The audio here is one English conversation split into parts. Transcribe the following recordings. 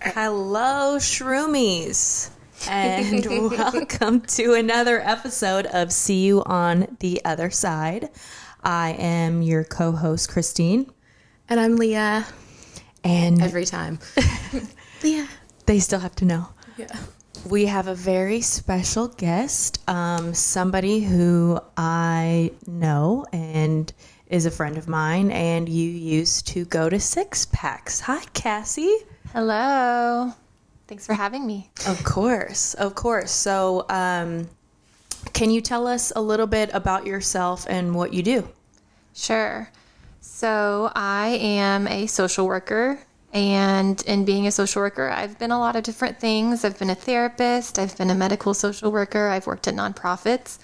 Hello, Shroomies, and welcome to another episode of See You on the Other Side. I am your co-host, Christine. And I'm Leah. And every time. Leah. They still have to know. Yeah. We have a very special guest, somebody who I know and is a friend of mine, and you used to go to Six Packs. Hi, Cassie. Hello. Thanks for having me. Of course, of course. So, can you tell us a little bit about yourself and what you do? Sure. So I am a social worker, and in being a social worker, I've been a lot of different things. I've been a therapist. I've been a medical social worker. I've worked at nonprofits.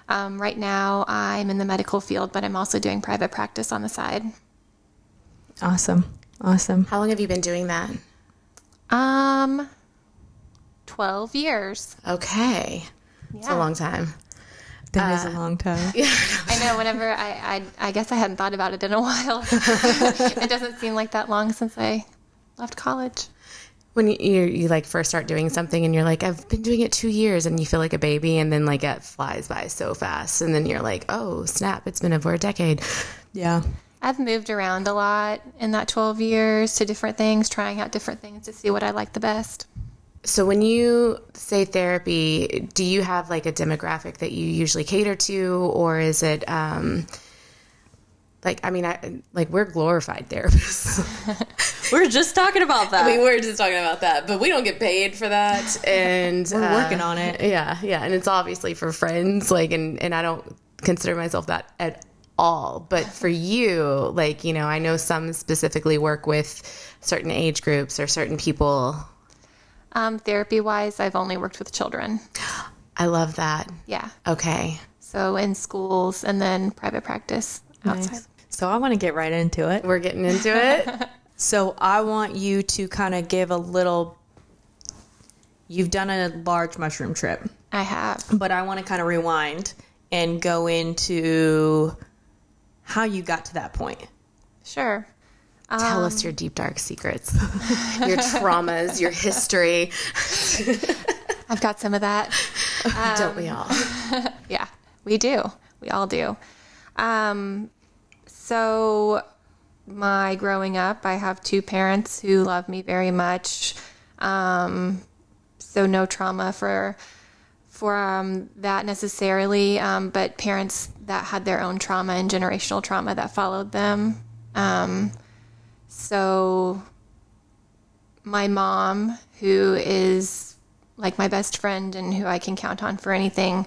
Right now, I'm in the medical field, but I'm also doing private practice on the side. Awesome. Awesome. How long have you been doing that? 12 years. Okay. It's a long time. That is a long time. Yeah. I know. Whenever I guess I hadn't thought about it in a while. It doesn't seem like that long since I left college. When you like first start doing something and you're like, I've been doing it 2 years, and you feel like a baby, and then like it flies by so fast, and then you're like, oh snap, it's been over a decade. Yeah. I've moved around a lot in that 12 years to different things, trying out different things to see what I like the best. So when you say therapy, do you have like a demographic that you usually cater to, or is it we're glorified therapists. We're just talking about that. We were just talking about that, but we don't get paid for that, and we're working on it. Yeah, and it's obviously for friends, like, and I don't consider myself that at all. But for you, like, you know, I know some specifically work with certain age groups or certain people. Therapy-wise, I've only worked with children. I love that. Yeah. Okay. So in schools and then private practice outside. Nice. So I want to get right into it. We're getting into it. So I want you to kind of give a little, you've done a large mushroom trip. I have. But I want to kind of rewind and go into how you got to that point. Sure. Tell us your deep, dark secrets, your traumas, your history. I've got some of that. Don't we all? Yeah, we do. We all do. So my growing up, I have two parents who love me very much. So no trauma for that necessarily, but parents that had their own trauma and generational trauma that followed them. So my mom, who is like my best friend and who I can count on for anything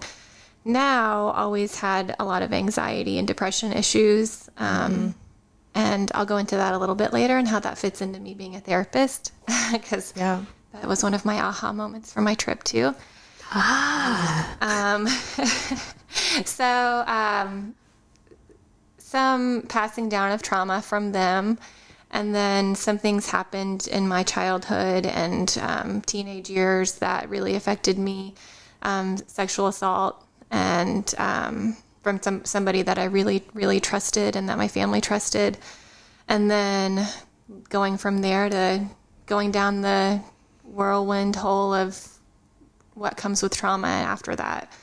now, always had a lot of anxiety and depression issues. And I'll go into that a little bit later and how that fits into me being a therapist, because that was one of my aha moments for my trip too. Some passing down of trauma from them. And then some things happened in my childhood and teenage years that really affected me. Sexual assault and from somebody that I really, really trusted and that my family trusted. And then going from there to going down the whirlwind hole of what comes with trauma after that,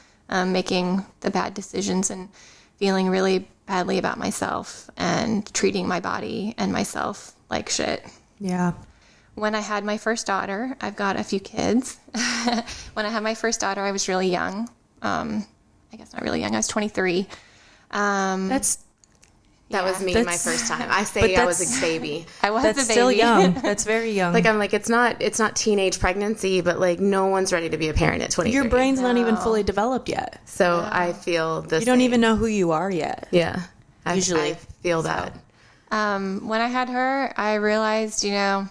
making the bad decisions and feeling really badly about myself and treating my body and myself like shit. Yeah. When I had my first daughter, I've got a few kids. When I had my first daughter, I was really young. I guess not really young. I was 23. That was me my first time. I say I was a baby. I was That's a baby. still young. That's very young. Like, I'm like, it's not teenage pregnancy, but like no one's ready to be a parent at 23. Your brain's not even fully developed yet. So I feel the You don't even know who you are yet. Yeah. Usually. I feel that. When I had her, I realized, I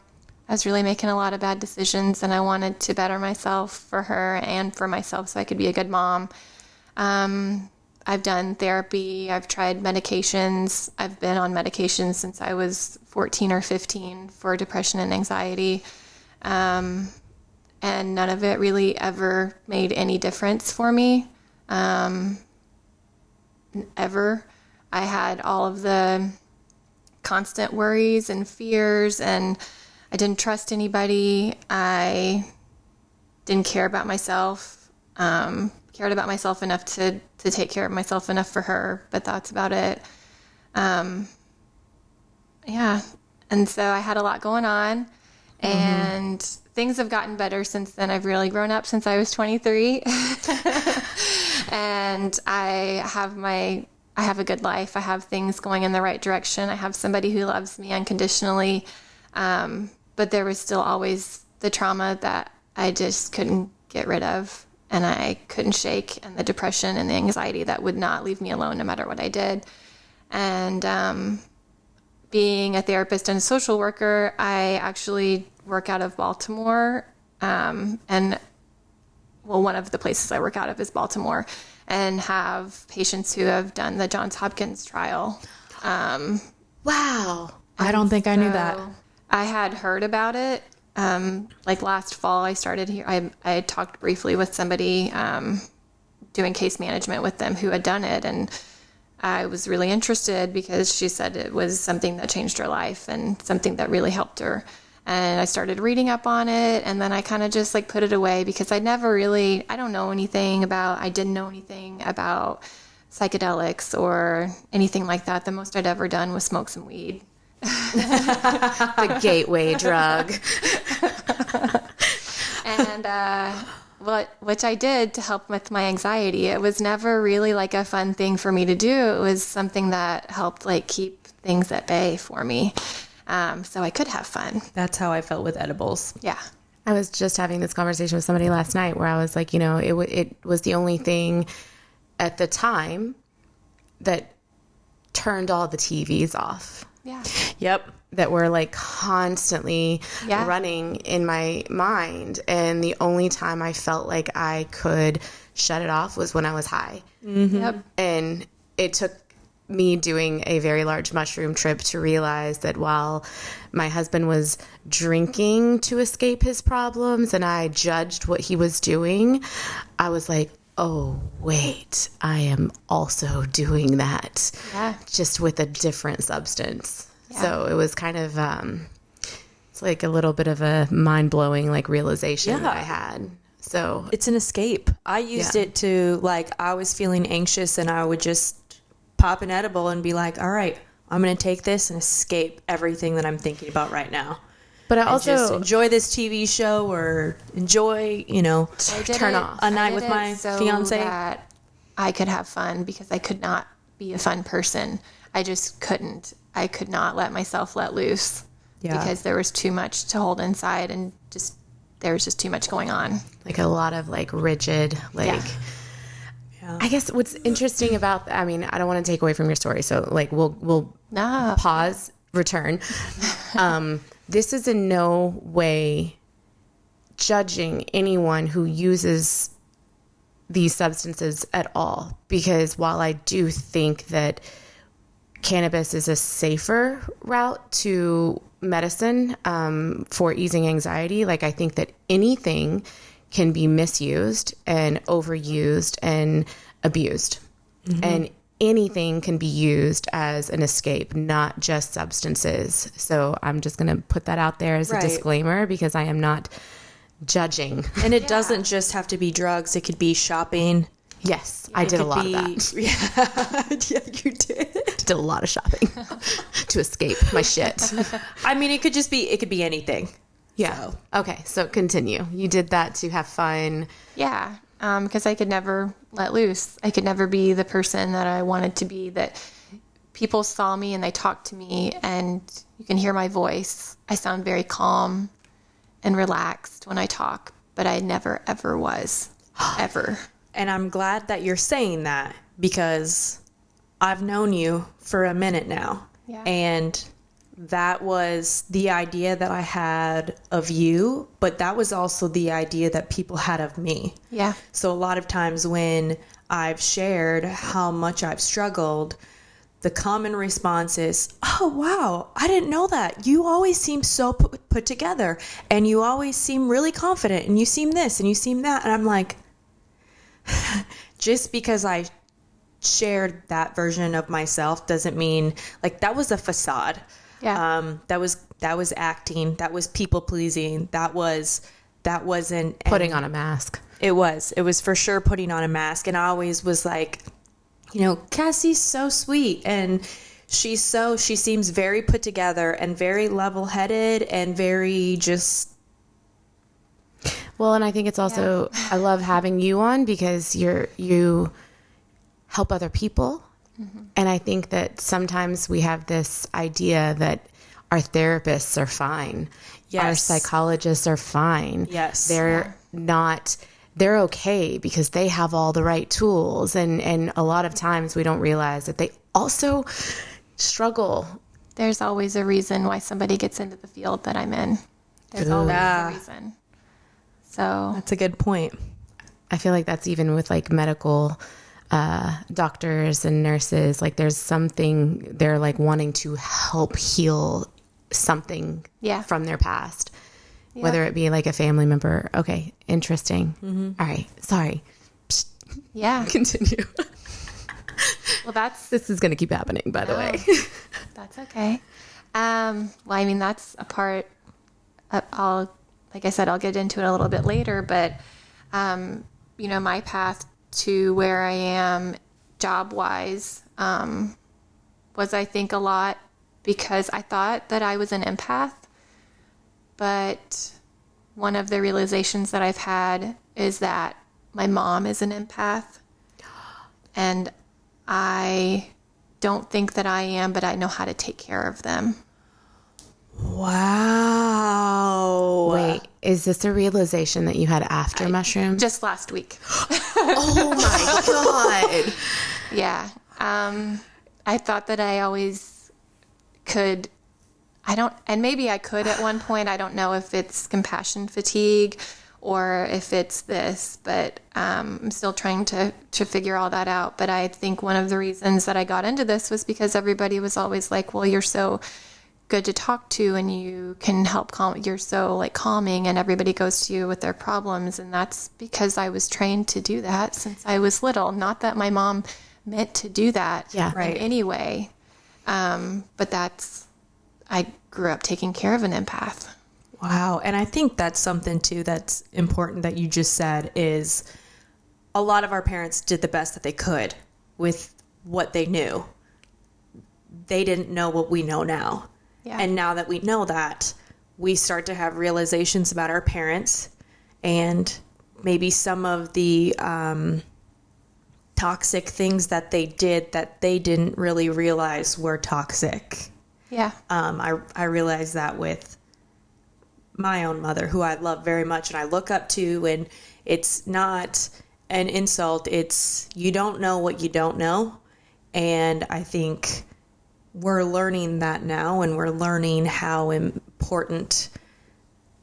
was really making a lot of bad decisions, and I wanted to better myself for her and for myself so I could be a good mom. I've done therapy. I've tried medications. I've been on medications since I was 14 or 15 for depression and anxiety. And none of it really ever made any difference for me. Ever. I had all of the constant worries and fears, and didn't trust anybody. I didn't care about myself. Cared about myself enough to take care of myself enough for her, but that's about it. Yeah. And so I had a lot going on, and things have gotten better since then. I've really grown up since I was 23. And I have a good life. I have things going in the right direction. I have somebody who loves me unconditionally. But there was still always the trauma that I just couldn't get rid of, and I couldn't shake, and the depression and the anxiety that would not leave me alone no matter what I did. And being a therapist and a social worker, I actually work out of Baltimore. One of the places I work out of is Baltimore, and have patients who have done the Johns Hopkins trial. Wow. I don't think I knew that. I had heard about it. Like last fall, I started here. I talked briefly with somebody doing case management with them who had done it, and I was really interested because she said it was something that changed her life and something that really helped her. And I started reading up on it, and then I kind of just like put it away because I didn't know anything about psychedelics or anything like that. The most I'd ever done was smoke some weed. The gateway drug. And which I did to help with my anxiety. It was never really like a fun thing for me to do. It was something that helped like keep things at bay for me, so I could have fun. That's how I felt with edibles. Yeah. I was just having this conversation with somebody last night where I was like, it was the only thing at the time that turned all the TVs off. Yeah. Yep. That were like constantly running in my mind. And the only time I felt like I could shut it off was when I was high. Mm-hmm. Yep. And it took me doing a very large mushroom trip to realize that while my husband was drinking to escape his problems and I judged what he was doing, I was like, oh, wait, I am also doing that, just with a different substance. Yeah. So it was kind of, it's like a little bit of a mind-blowing like realization that I had. So it's an escape. I used it to, like, I was feeling anxious and I would just pop an edible and be like, all right, I'm going to take this and escape everything that I'm thinking about right now. But I also just enjoy this TV show or enjoy, turn off a night with my fiance. That I could have fun because I could not be a fun person. I just couldn't. I could not let myself let loose because there was too much to hold inside, and there was just too much going on. Like a lot of like rigid, like. Yeah. I guess what's interesting about, I don't want to take away from your story, so like we'll pause, return. This is in no way judging anyone who uses these substances at all, because while I do think that cannabis is a safer route to medicine for easing anxiety, like I think that anything can be misused and overused and abused. Mm-hmm. And anything can be used as an escape, not just substances. So I'm just going to put that out there as a disclaimer because I am not judging. And it doesn't just have to be drugs. It could be shopping. Yes, I did a lot of that. Yeah, you did. Did a lot of shopping to escape my shit. It could be anything. Yeah. So. Okay, so continue. You did that to have fun. Yeah, because I could never let loose. I could never be the person that I wanted to be, that people saw me and they talked to me and you can hear my voice. I sound very calm and relaxed when I talk, but I never, ever was. Ever. And I'm glad that you're saying that because I've known you for a minute now. Yeah. And that was the idea that I had of you, but that was also the idea that people had of me. Yeah. So a lot of times when I've shared how much I've struggled, the common response is, oh, wow, I didn't know that. You always seem so put together and you always seem really confident and you seem this and you seem that. And I'm like, just because I shared that version of myself doesn't mean, like, that was a facade. Yeah. That was acting. That was people pleasing. That wasn't Putting on a mask. It was for sure putting on a mask. And I always was like, Cassie's so sweet, and she seems very put together and very level-headed and very just. Well, and I think it's also, I love having you on because you help other people. Mm-hmm. And I think that sometimes we have this idea that our therapists are fine. Yes. Our psychologists are fine. Yes. They're not, they're okay because they have all the right tools. And a lot of times we don't realize that they also struggle. There's always a reason why somebody gets into the field that I'm in. There's always a reason. So that's a good point. I feel like that's even with like medical doctors and nurses. Like there's something they're like wanting to help heal something from their past, whether it be like a family member. Okay, interesting. Mm-hmm. All right, sorry. Yeah, continue. Well, this is going to keep happening, by the way. That's okay. Well, I mean, that's a part. Like I said, I'll get into it a little bit later, but, my path to where I am job-wise was, I think, a lot because I thought that I was an empath, but one of the realizations that I've had is that my mom is an empath, and I don't think that I am, but I know how to take care of them. Wow. Wait, is this a realization that you had after mushrooms? Just last week. Oh my God. Yeah. I thought that I always could. And maybe I could at one point. I don't know if it's compassion fatigue or if it's this, but I'm still trying to figure all that out. But I think one of the reasons that I got into this was because everybody was always like, well, you're so good to talk to and you can help you're so like calming, and everybody goes to you with their problems. And that's because I was trained to do that since I was little. Not that my mom meant to do that in any way. But I grew up taking care of an empath. Wow. And I think that's something too that's important that you just said is a lot of our parents did the best that they could with what they knew. They didn't know what we know now. Yeah. And now that we know that, we start to have realizations about our parents and maybe some of the toxic things that they did that they didn't really realize were toxic. Yeah. I realized that with my own mother, who I love very much and I look up to, and it's not an insult. It's you don't know what you don't know. And I think we're learning that now, and we're learning how important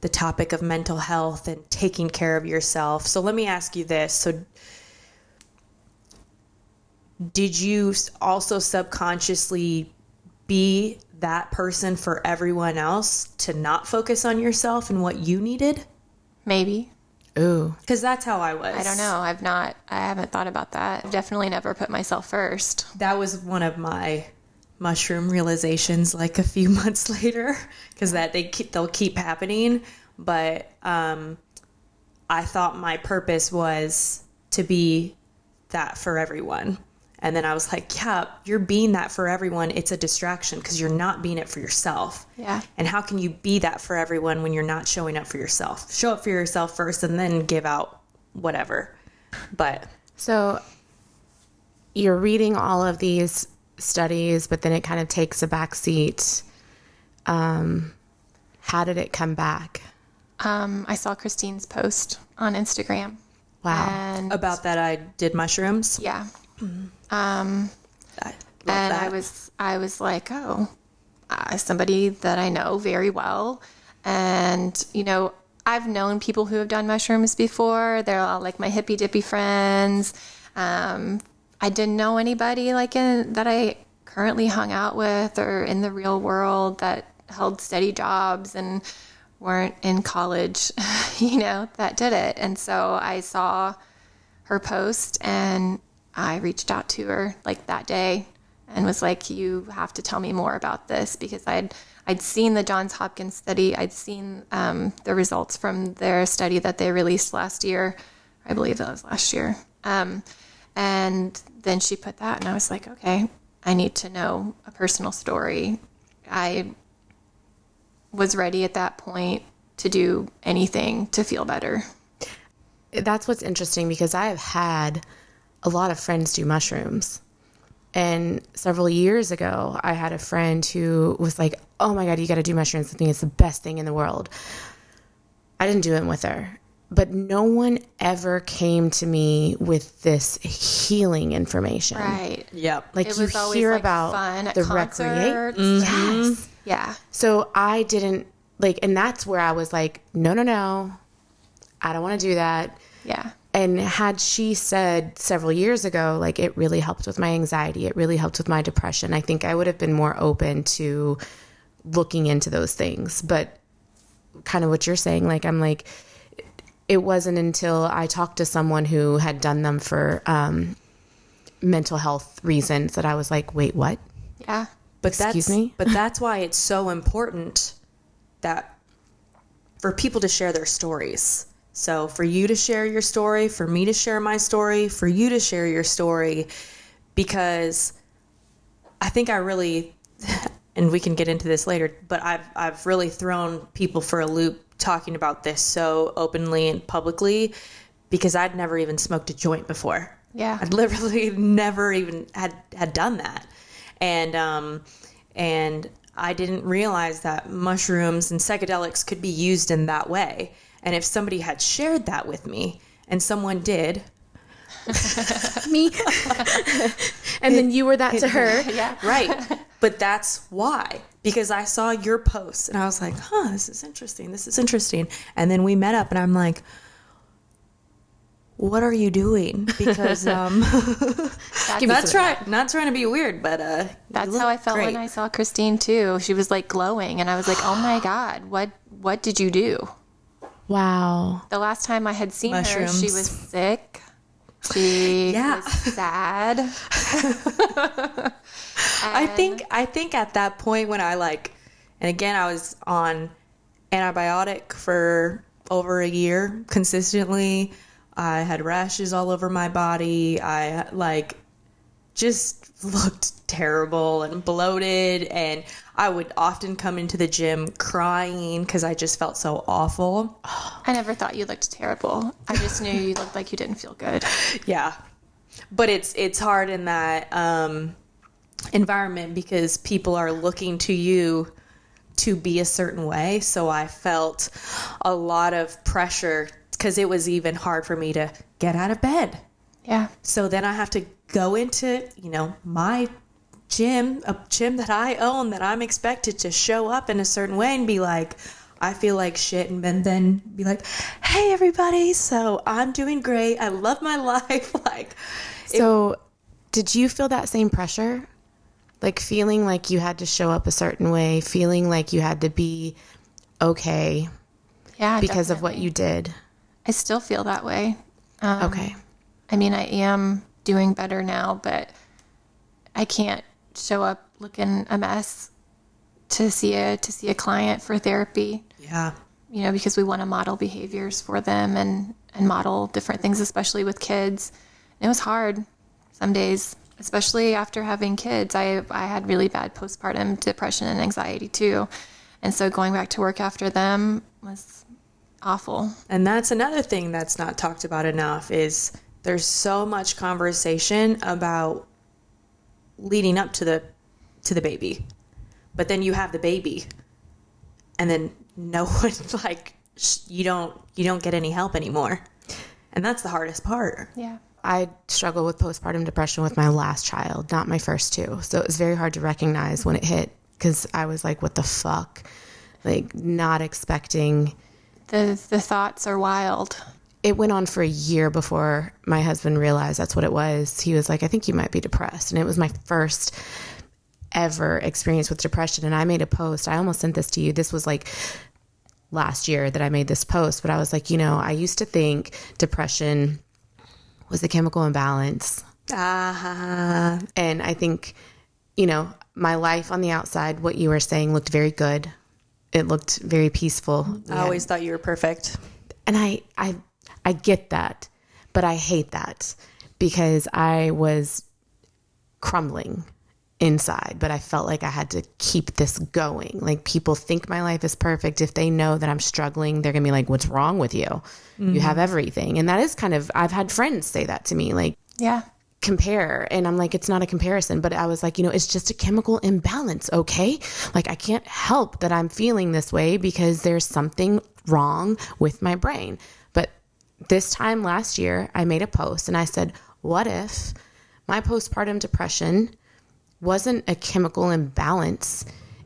the topic of mental health and taking care of yourself. So let me ask you this. So did you also subconsciously be that person for everyone else to not focus on yourself and what you needed? Maybe. Ooh. Because that's how I was. I don't know. I haven't thought about that. I've definitely never put myself first. That was one of my mushroom realizations like a few months later, because they'll keep happening. But I thought my purpose was to be that for everyone. And then I was like, yeah, you're being that for everyone. It's a distraction because you're not being it for yourself. Yeah. And how can you be that for everyone when you're not showing up for yourself? Show up for yourself first and then give out whatever. But so you're reading all of these studies, but then it kind of takes a back seat. How did it come back? I saw Christine's post on Instagram. Wow. And about that I did mushrooms. Yeah. Mm-hmm. I was like, somebody that I know very well. And, I've known people who have done mushrooms before. They're all like my hippy dippy friends. I didn't know anybody that I currently hung out with or in the real world that held steady jobs and weren't in college, that did it. And so I saw her post and I reached out to her that day and was like, you have to tell me more about this, because I'd seen the Johns Hopkins study. I'd seen the results from their study that they released last year. I believe that was last year. And then she put that, and I was like, okay, I need to know a personal story. I was ready at that point to do anything to feel better. That's what's interesting, because I have had a lot of friends do mushrooms. And several years ago, I had a friend who was like, oh my God, you got to do mushrooms. I think it's the best thing in the world. I didn't do it with her. But no one ever came to me with this healing information. Right. Yep. Like, It you was always, hear like, about fun at the concerts. Yes. Yeah. So I didn't, like, and that's where I was like, no, I don't want to do that. Yeah. And had she said several years ago, like, it really helped with my anxiety, it really helped with my depression, I think I would have been more open to looking into those things. But kind of what you're saying, like, I'm like, it wasn't until I talked to someone who had done them for mental health reasons that I was like, wait, what? Yeah. But Excuse me? But that's why it's so important that for people to share their stories. So for you to share your story, for me to share my story, for you to share your story, because I think I really, and we can get into this later, but I've really thrown people for a loop talking about this so openly and publicly, because I'd never even smoked a joint before. Yeah. I'd literally never even had done that. And I didn't realize that mushrooms and psychedelics could be used in that way. And if somebody had shared that with me, and someone did, Me. And then you were that to her. Yeah. right. But that's why, because I saw your post and I was like, this is interesting. This is interesting. And then we met up and I'm like, what are you doing? Because not trying to be weird, but That's how I felt when I saw Christine too. She was like glowing, and I was like, "Oh my God, what did you do?" Wow. The last time I had seen Mushrooms. her, she was sick. She was sad. I think at that point when I and again, I was on antibiotic for over a year consistently. I had rashes all over my body. I just looked terrible and bloated, and I would often come into the gym crying because I just felt so awful. I never thought you looked terrible. I just knew you looked like you didn't feel good. Yeah. But it's hard in that environment because people are looking to you to be a certain way. So I felt a lot of pressure because it was even hard for me to get out of bed. Yeah. So then I have to go into, my gym, a gym that I own, that I'm expected to show up in a certain way and be like, I feel like shit, and then be like, hey, everybody, so I'm doing great. I love my life. So did you feel that same pressure? Like feeling like you had to show up a certain way, feeling like you had to be okay because of what you did? I still feel that way. Okay. I mean, I am doing better now, but I can't show up looking a mess to see a client for therapy. Yeah. Because we want to model behaviors for them and model different things, especially with kids. And it was hard some days, especially after having kids. I had really bad postpartum depression and anxiety too. And so going back to work after them was awful. And that's another thing that's not talked about enough is there's so much conversation about leading up to the baby. But then you have the baby and then no one you don't get any help anymore. And that's the hardest part. Yeah. I struggled with postpartum depression with my last child, not my first two. So it was very hard to recognize when it hit because I was like, what the fuck? Like, not expecting. The thoughts are wild. It went on for a year before my husband realized that's what it was. He was like, I think you might be depressed. And it was my first ever experience with depression. And I made a post. I almost sent this to you. This was like last year that I made this post. But I was like, I used to think depression was a chemical imbalance. And I think you know, my life on the outside, what you were saying, looked very good. It looked very peaceful. I always thought you were perfect. And I get that, but I hate that because I was crumbling inside, but I felt like I had to keep this going. Like, people think my life is perfect. If they know that I'm struggling, they're gonna be like, what's wrong with you? You have everything. And that is kind of, I've had friends say that to me, like, Yeah. compare. And I'm like, it's not a comparison, but I was like, you know, it's just a chemical imbalance. Okay. Like, I can't help that I'm feeling this way because there's something wrong with my brain. But this time last year, I made a post and I said, what if my postpartum depression wasn't a chemical imbalance?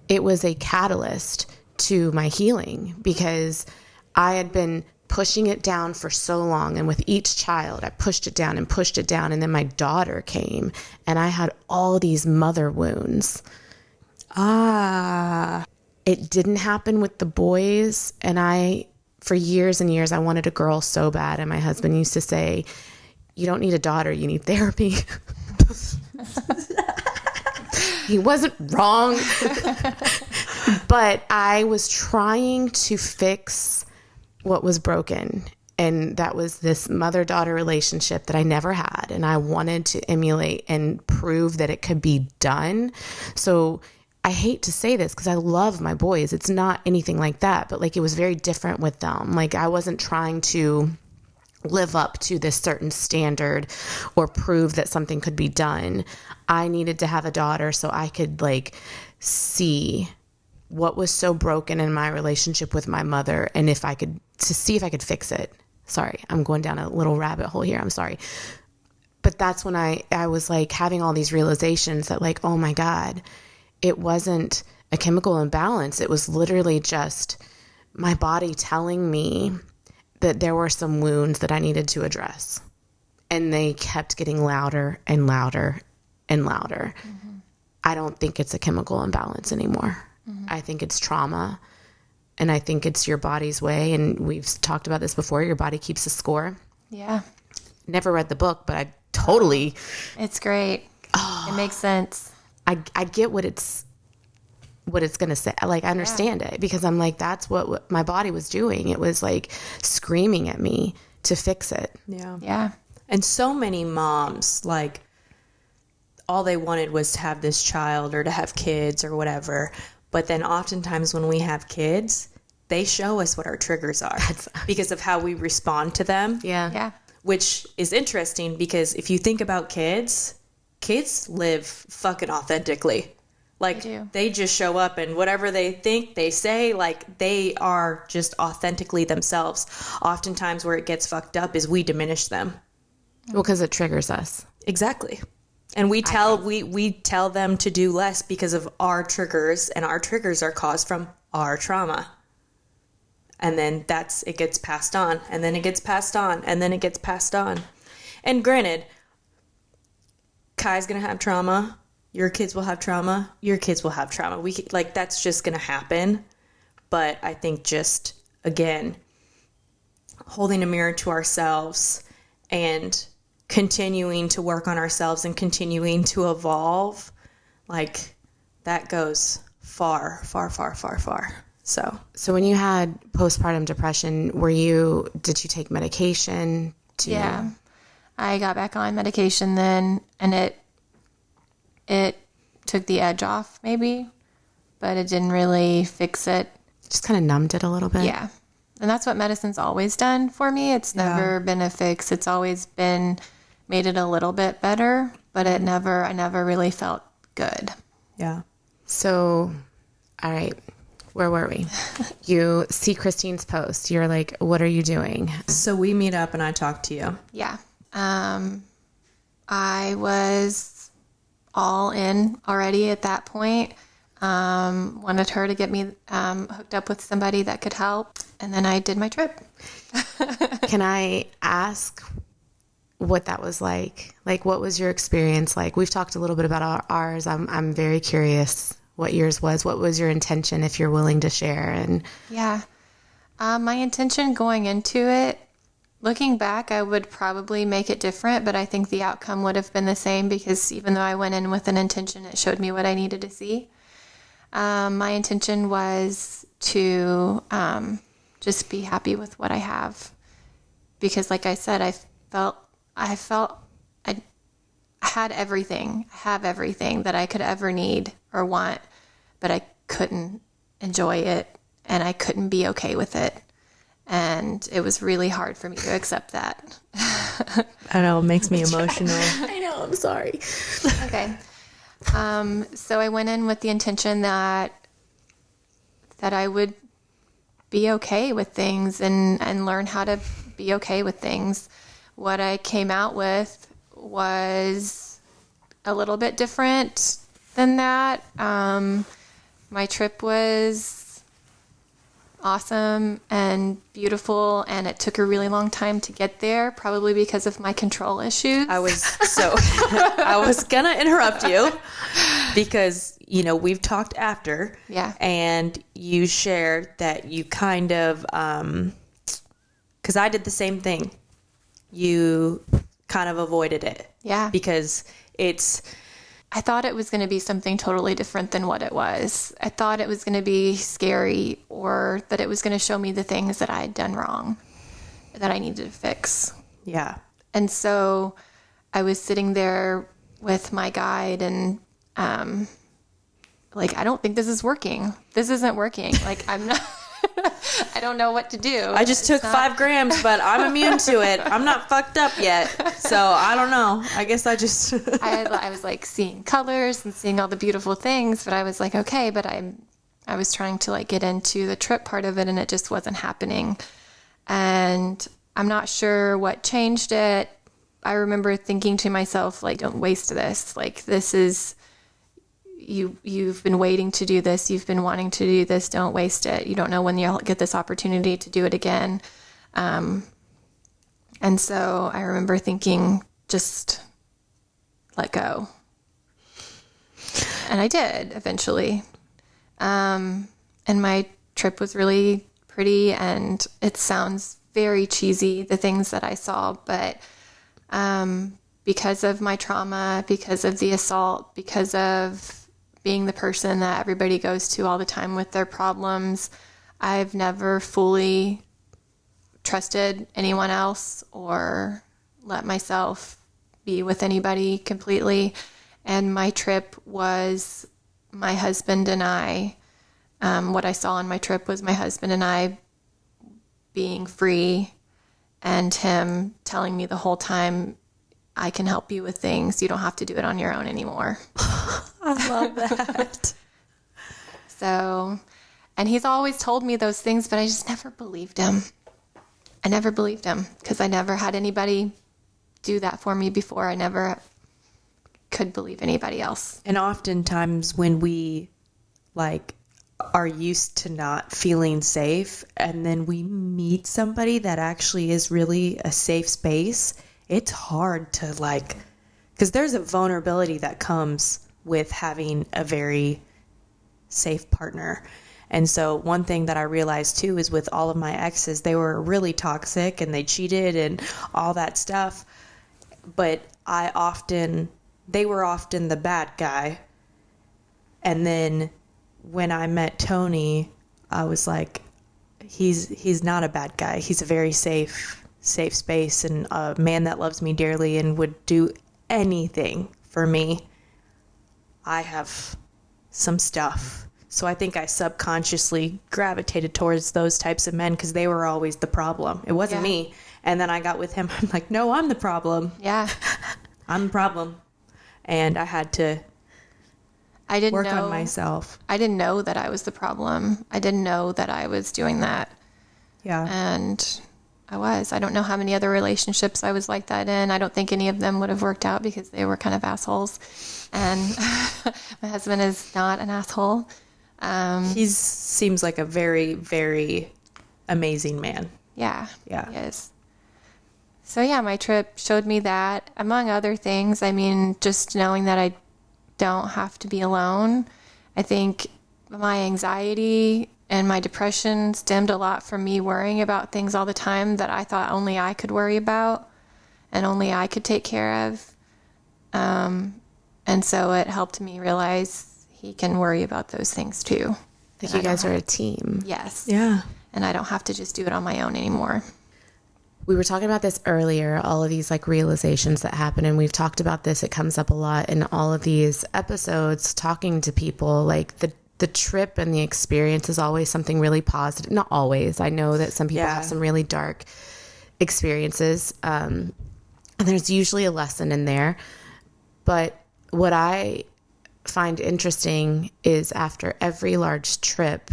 It was a catalyst to my healing, because I had been pushing it down for so long. And with each child, I pushed it down and pushed it down. And then my daughter came and I had all these mother wounds. It didn't happen with the boys. And for years and years, I wanted a girl so bad. And my husband used to say, you don't need a daughter, you need therapy. He wasn't wrong. But I was trying to fix what was broken. And that was this mother-daughter relationship that I never had. And I wanted to emulate and prove that it could be done. So I hate to say this because I love my boys. It's not anything like that. But like, it was very different with them. Like, I wasn't trying to live up to this certain standard or prove that something could be done. I needed to have a daughter so I could like see what was so broken in my relationship with my mother, and to see if I could fix it. Sorry, I'm going down a little rabbit hole here. I'm sorry. But that's when I was like having all these realizations that like, oh my God, it wasn't a chemical imbalance. It was literally just my body telling me that there were some wounds that I needed to address. And they kept getting louder and louder and louder. Mm-hmm. I don't think it's a chemical imbalance anymore. Mm-hmm. I think it's trauma. And I think it's your body's way. And we've talked about this before. Your body keeps a score. Yeah. Never read the book, but I totally... It's great. It makes sense. I get what it's going to say. Like, I understand it, because I'm like, that's what my body was doing. It was like screaming at me to fix it. Yeah. Yeah. And so many moms, like, all they wanted was to have this child or to have kids or whatever. But then oftentimes when we have kids, they show us what our triggers are because of how we respond to them. Yeah. Yeah. Which is interesting, because if you think about kids live fucking authentically. Like, they just show up, and whatever they think, they say, like, they are just authentically themselves. Oftentimes where it gets fucked up is we diminish them. Well, because it triggers us. Exactly. And we tell them to do less because of our triggers, and our triggers are caused from our trauma. And then it gets passed on, and then it gets passed on, and then it gets passed on. And granted, Kai's going to have trauma. Your kids will have trauma. Your kids will have trauma. That's just going to happen. But I think just, again, holding a mirror to ourselves and continuing to work on ourselves and continuing to evolve, like, that goes far, far, far, far, far. So when you had postpartum depression, did you take medication? Yeah. I got back on medication then, and it took the edge off maybe, but it didn't really fix it. Just kind of numbed it a little bit. Yeah. And that's what medicine's always done for me. It's never been a fix. It's always made it a little bit better, but I never really felt good. yeah. So, all right, where were we? You see Christine's post. You're like, what are you doing? So we meet up and I talk to you. Yeah. I was all in already at that point. Wanted her to get me hooked up with somebody that could help. And then I did my trip. Can I ask what that was like? Like, what was your experience like? We've talked a little bit about ours. I'm very curious what yours was. What was your intention, if you're willing to share? And yeah. My intention going into it looking back, I would probably make it different, but I think the outcome would have been the same because even though I went in with an intention, it showed me what I needed to see. My intention was to just be happy with what I have because, like I said, I felt I had everything. I have everything that I could ever need or want, but I couldn't enjoy it and I couldn't be okay with it. And it was really hard for me to accept that. I know, it makes me emotional. I know, I'm sorry. Okay. So I went in with the intention that I would be okay with things and learn how to be okay with things. What I came out with was a little bit different than that. My trip was awesome and beautiful, and it took a really long time to get there, probably because of my control issues. I was gonna interrupt you because, you know, we've talked after. Yeah. And you shared that you kind of, because I did the same thing. You kind of avoided it. Yeah. Because I thought it was going to be something totally different than what it was. I thought it was going to be scary or that it was going to show me the things that I had done wrong that I needed to fix. yeah. And so I was sitting there with my guide and, like, I don't think this is working. This isn't working. Like, I'm not, I don't know what to do. I just took 5 grams, but I'm immune to it. I'm not fucked up yet. So I don't know. I guess I just... I was like seeing colors and seeing all the beautiful things, but I was like, okay, but I was trying to like get into the trip part of it and it just wasn't happening. And I'm not sure what changed it. I remember thinking to myself, like, don't waste this. Like, this is, you've been waiting to do this. You've been wanting to do this. Don't waste it. You don't know when you'll get this opportunity to do it again. And so I remember thinking, just let go. And I did eventually. And my trip was really pretty, and it sounds very cheesy, the things that I saw, but because of my trauma, because of the assault, because of being the person that everybody goes to all the time with their problems, I've never fully trusted anyone else or let myself be with anybody completely. And my trip was my husband and I. What I saw on my trip was my husband and I being free, and him telling me the whole time, I can help you with things. You don't have to do it on your own anymore. I love that. So, and he's always told me those things, but I just never believed him. I never believed him because I never had anybody do that for me before. I never could believe anybody else. And oftentimes when we like are used to not feeling safe and then we meet somebody that actually is really a safe space, it's hard to like, because there's a vulnerability that comes with having a very safe partner. And so one thing that I realized too is with all of my exes, they were really toxic and they cheated and all that stuff. But they were often the bad guy. And then when I met Tony, I was like, he's not a bad guy. He's a very safe space and a man that loves me dearly and would do anything for me. I have some stuff. So I think I subconsciously gravitated towards those types of men because they were always the problem. It wasn't me. And then I got with him. I'm like, no, I'm the problem. Yeah. I'm the problem. And I had to work on myself. I didn't know that I was the problem. I didn't know that I was doing that. Yeah. And I don't know how many other relationships I was like that in. I don't think any of them would have worked out because they were kind of assholes. And my husband is not an asshole. He seems like a very, very amazing man. Yeah. Yeah. He is. So yeah, my trip showed me that, among other things. I mean, just knowing that I don't have to be alone. I think my anxiety And my depression stemmed a lot from me worrying about things all the time that I thought only I could worry about and only I could take care of. And so it helped me realize he can worry about those things too. Like you guys are a team. Yes. Yeah. And I don't have to just do it on my own anymore. We were talking about this earlier, all of these like realizations that happen. And we've talked about this. It comes up a lot in all of these episodes, talking to people. Like the trip and the experience is always something really positive. Not always. I know that some people have some really dark experiences. And there's usually a lesson in there. But what I find interesting is after every large trip,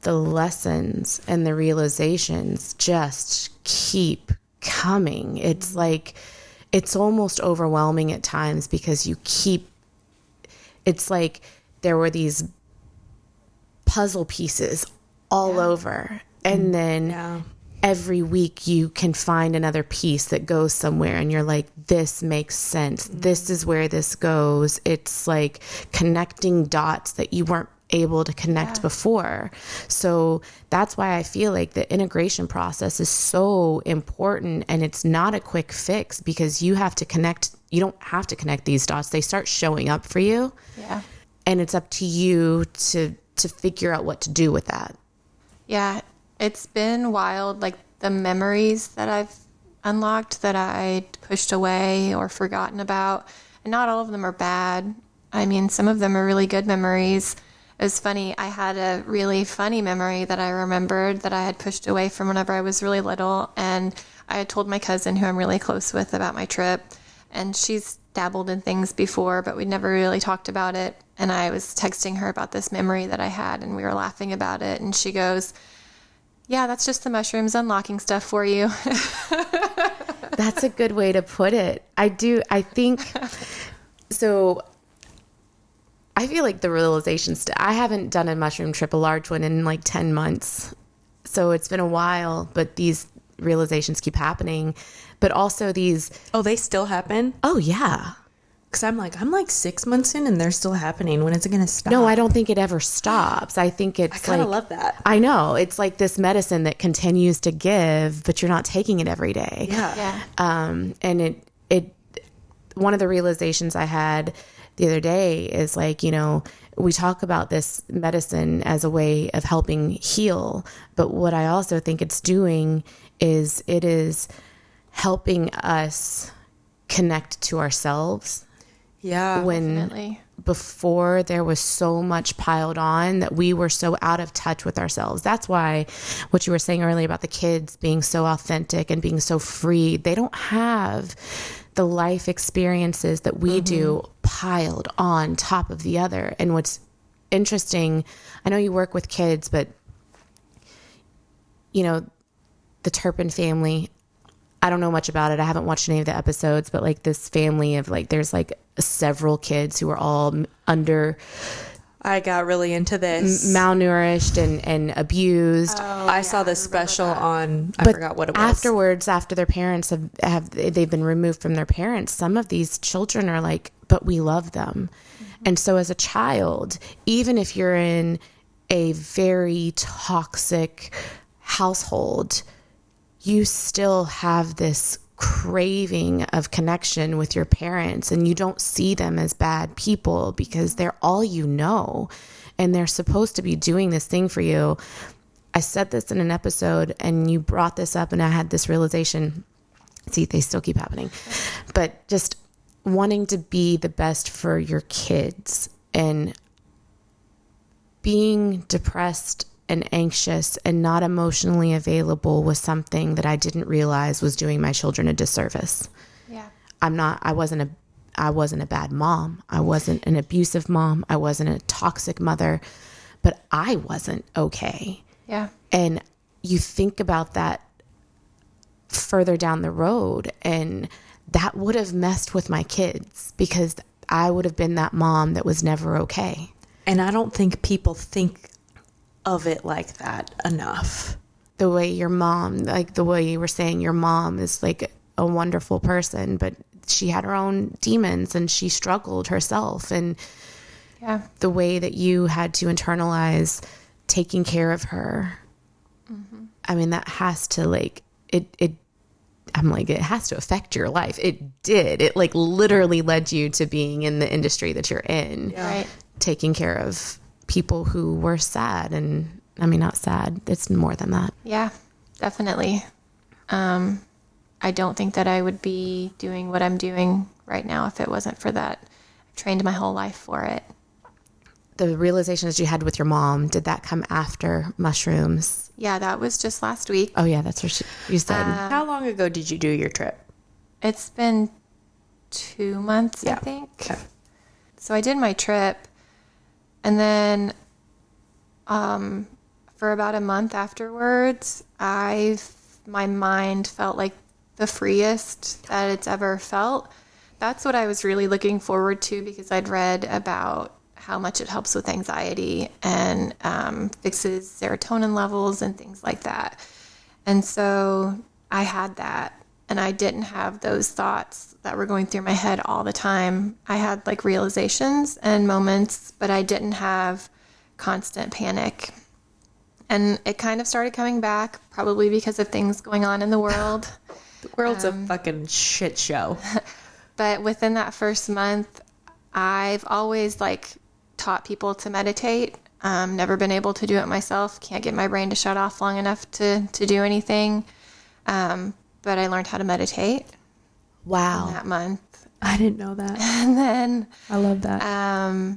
the lessons and the realizations just keep coming. It's like, it's almost overwhelming at times because it's like there were these puzzle pieces all over. And then every week you can find another piece that goes somewhere and you're like, this makes sense. This is where this goes. It's like connecting dots that you weren't able to connect before. So that's why I feel like the integration process is so important, and it's not a quick fix because you have to connect. You don't have to connect these dots. They start showing up for you. Yeah. And it's up to you to figure out what to do with that. Yeah. It's been wild. Like the memories that I've unlocked that I pushed away or forgotten about, and not all of them are bad. I mean, some of them are really good memories. It was funny. I had a really funny memory that I remembered that I had pushed away from whenever I was really little. And I had told my cousin, who I'm really close with, about my trip. And she's dabbled in things before, but we'd never really talked about it. And I was texting her about this memory that I had, and we were laughing about it. And she goes, yeah, that's just the mushrooms unlocking stuff for you. That's a good way to put it. I think, so I feel like the realizations, I haven't done a mushroom trip, a large one, in like 10 months. So it's been a while, but these realizations keep happening. But also these. Oh, they still happen? Oh, yeah. Because I'm like 6 months in and they're still happening. When is it going to stop? No, I don't think it ever stops. I think it's I kind of love that. I know. It's like this medicine that continues to give, but you're not taking it every day. Yeah. And it one of the realizations I had the other day is like, we talk about this medicine as a way of helping heal, but what I also think it's doing is it is helping us connect to ourselves. Yeah. Definitely. Before there was so much piled on that we were so out of touch with ourselves. That's why what you were saying earlier about the kids being so authentic and being so free, they don't have the life experiences that we do piled on top of the other. And what's interesting, I know you work with kids, but the Turpin family, I don't know much about it. I haven't watched any of the episodes, but like this family of like, there's like several kids who are all I got really into this. malnourished and abused. I saw this special on, I But forgot what it was. afterwards, after their parents they've been removed from their parents, some of these children are like, but we love them. And so as a child, even if you're in a very toxic household, you still have this craving of connection with your parents, and you don't see them as bad people because they're all you know, and they're supposed to be doing this thing for you. I said this in an episode and you brought this up, and I had this realization. See, they still keep happening, but just wanting to be the best for your kids, and being depressed and anxious and not emotionally available was something that I didn't realize was doing my children a disservice. Yeah. I wasn't a bad mom. I wasn't an abusive mom. I wasn't a toxic mother, but I wasn't okay. Yeah. And you think about that further down the road, and that would have messed with my kids because I would have been that mom that was never okay. And I don't think people think of it like that enough. The way your mom, like the way you were saying, your mom is like a wonderful person, but she had her own demons and she struggled herself. And the way that you had to internalize taking care of her. I mean, that has to I'm like, it has to affect your life. It did. It like literally led you to being in the industry that you're in. Yeah. Right. Taking care of people who were sad. And I mean, not sad. It's more than that. Yeah, definitely. I don't think that I would be doing what I'm doing right now if it wasn't for that. I've trained my whole life for it. The realizations you had with your mom, did that come after mushrooms? Yeah, that was just last week. Oh, yeah, that's what you said. How long ago did you do your trip? It's been 2 months, I think. Okay. So I did my trip, and then for about a month afterwards, my mind felt like the freest that it's ever felt. That's what I was really looking forward to, because I'd read about how much it helps with anxiety and fixes serotonin levels and things like that. And so I had that, and I didn't have those thoughts that were going through my head all the time. I had like realizations and moments, but I didn't have constant panic. And it kind of started coming back, probably because of things going on in the world. The world's a fucking shit show. But within that first month, I've always like taught people to meditate. Never been able to do it myself. Can't get my brain to shut off long enough to do anything. But I learned how to meditate. Wow. In that month. I didn't know that. And then I love that.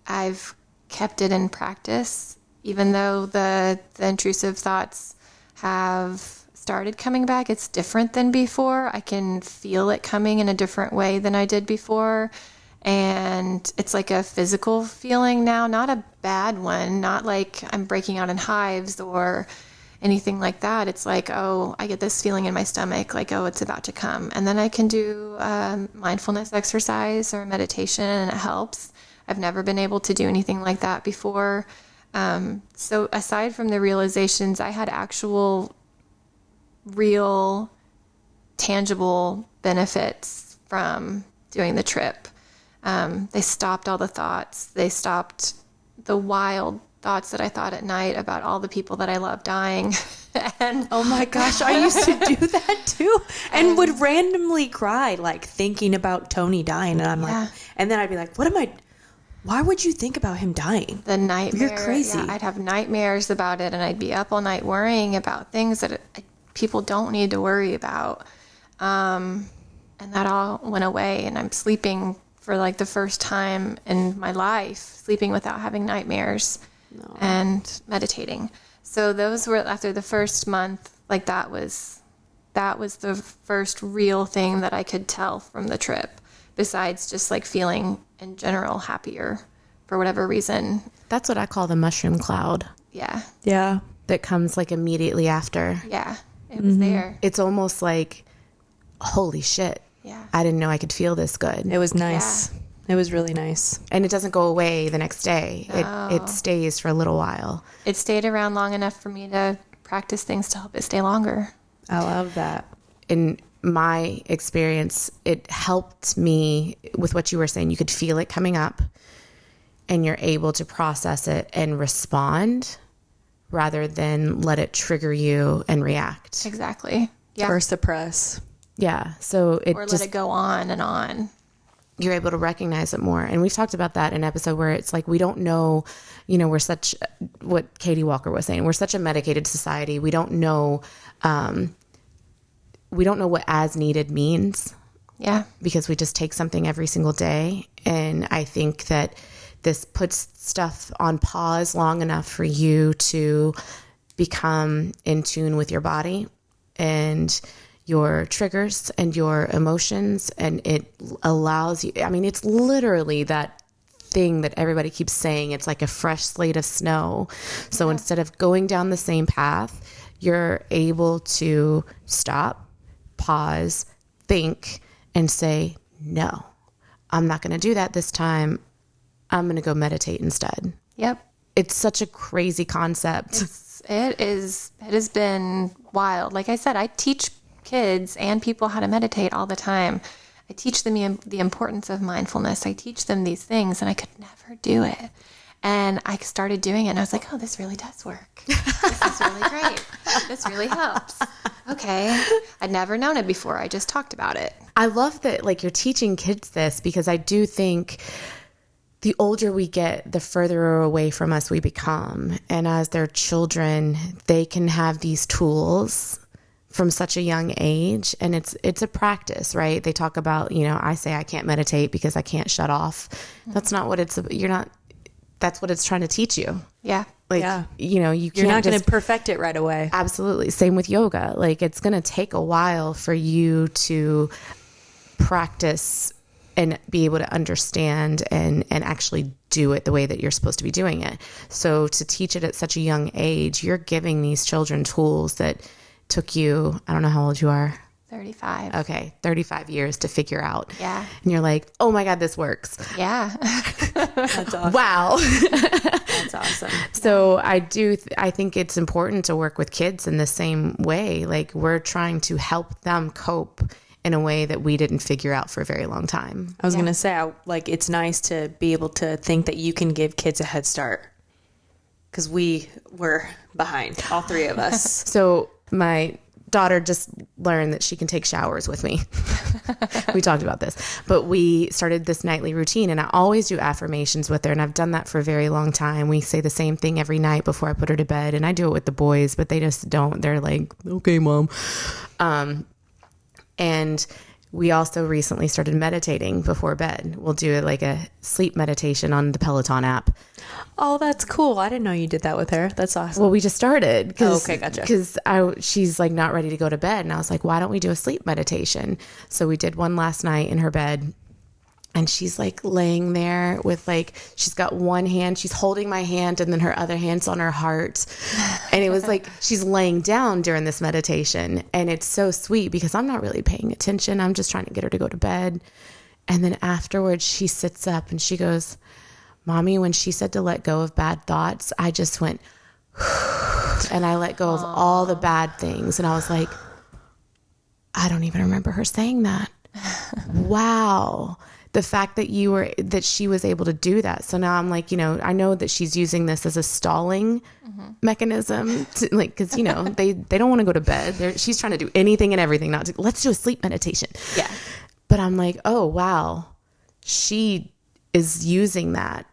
I've kept it in practice, even though the intrusive thoughts have started coming back. It's different than before. I can feel it coming in a different way than I did before. And it's like a physical feeling now, not a bad one, not like I'm breaking out in hives or anything like that. It's like, oh, I get this feeling in my stomach, like, oh, it's about to come. And then I can do mindfulness exercise or meditation, and it helps. I've never been able to do anything like that before. So aside from the realizations, I had actual, real, tangible benefits from doing the trip. They stopped all the thoughts. They stopped the wild thoughts that I thought at night about all the people that I love dying. And oh my gosh, I used to do that too. And would randomly cry, like thinking about Tony dying. And I'm like, and then I'd be like, why would you think about him dying? The nightmare. You're crazy. Yeah, I'd have nightmares about it, and I'd be up all night worrying about things that people don't need to worry about. And that all went away, and I'm sleeping for like the first time in my life, sleeping without having nightmares and meditating. So those were after the first month, like that was the first real thing that I could tell from the trip, besides just like feeling in general happier for whatever reason. That's what I call the mushroom cloud. Yeah. Yeah. That comes like immediately after. Yeah. It was there. It's almost like, holy shit. Yeah. I didn't know I could feel this good. It was nice. Yeah. It was really nice. And it doesn't go away the next day. No. It stays for a little while. It stayed around long enough for me to practice things to help it stay longer. I love that. In my experience, it helped me with what you were saying. You could feel it coming up, and you're able to process it and respond rather than let it trigger you and react. Exactly. Yeah. Or suppress. Yeah. So it Or just, let it go on and on. you're able to recognize it more. And we've talked about that in an episode where it's like, we don't know, we're such, what Katie Walker was saying, we're such a medicated society. We don't know what as needed means. Yeah. Because we just take something every single day. And I think that this puts stuff on pause long enough for you to become in tune with your body and your triggers and your emotions. And it allows you, it's literally that thing that everybody keeps saying. It's like a fresh slate of snow. So instead of going down the same path, you're able to stop, pause, think, and say, no, I'm not going to do that this time. I'm going to go meditate instead. Yep. It's such a crazy concept. It has been wild. Like I said, I teach kids and people how to meditate all the time. I teach them the importance of mindfulness. I teach them these things, and I could never do it. And I started doing it, and I was like, oh, this really does work. This is really great. This really helps. Okay. I'd never known it before. I just talked about it. I love that, like, you're teaching kids this, because I do think the older we get, the further away from us we become. And as their children, they can have these tools from such a young age, and it's a practice, right? They talk about, I say I can't meditate because I can't shut off. That's not what that's what it's trying to teach you. Yeah. Like, Yeah. you can't You're not going to perfect it right away. Absolutely. Same with yoga. Like, it's going to take a while for you to practice and be able to understand and actually do it the way that you're supposed to be doing it. So to teach it at such a young age, you're giving these children tools that took you, I don't know how old you are. 35. Okay, 35 years to figure out. Yeah. And you're like, oh my God, this works. Yeah. That's awesome. Wow. That's awesome. So I think it's important to work with kids in the same way. Like, we're trying to help them cope in a way that we didn't figure out for a very long time. I was going to say, it's nice to be able to think that you can give kids a head start, because we were behind, all three of us. So my daughter just learned that she can take showers with me. We talked about this, but we started this nightly routine, and I always do affirmations with her, and I've done that for a very long time. We say the same thing every night before I put her to bed, and I do it with the boys, but they just don't. They're like, okay, Mom. And we also recently started meditating before bed. We'll do like a sleep meditation on the Peloton app. Oh, that's cool. I didn't know you did that with her. That's awesome. Well, we just started. Okay, gotcha. Because she's like not ready to go to bed. And I was like, why don't we do a sleep meditation? So we did one last night in her bed. And she's like laying there with she's got one hand, she's holding my hand, and then her other hand's on her heart. And it was like she's laying down during this meditation. And it's so sweet because I'm not really paying attention. I'm just trying to get her to go to bed. And then afterwards she sits up and she goes, Mommy, when she said to let go of bad thoughts, I just went, and I let go of all the bad things. And I was like, I don't even remember her saying that. Wow. The fact that she was able to do that. So now I'm like, I know that she's using this as a stalling mechanism to, cause they don't want to go to bed. She's trying to do anything and everything. Let's do a sleep meditation. Yeah. But I'm like, oh, wow. She is using that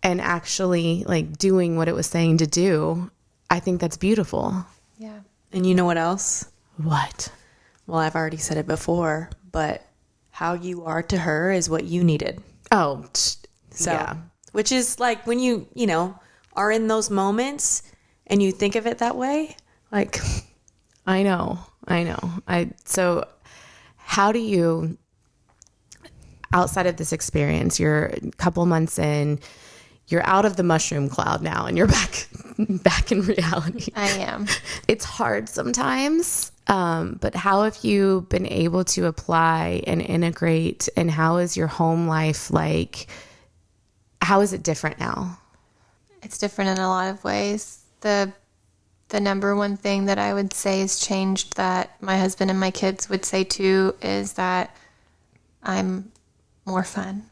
and actually doing what it was saying to do. I think that's beautiful. Yeah. And you know what else? What? Well, I've already said it before, but how you are to her is what you needed. Oh, So, yeah. Which is like when you are in those moments and you think of it that way, I know. So how do you, outside of this experience, you're a couple months in, you're out of the mushroom cloud now and you're back in reality. I am. It's hard sometimes. But how have you been able to apply and integrate, and how is your home life like? How is it different now? It's different in a lot of ways. The number one thing that I would say has changed, that my husband and my kids would say too, is that I'm more fun.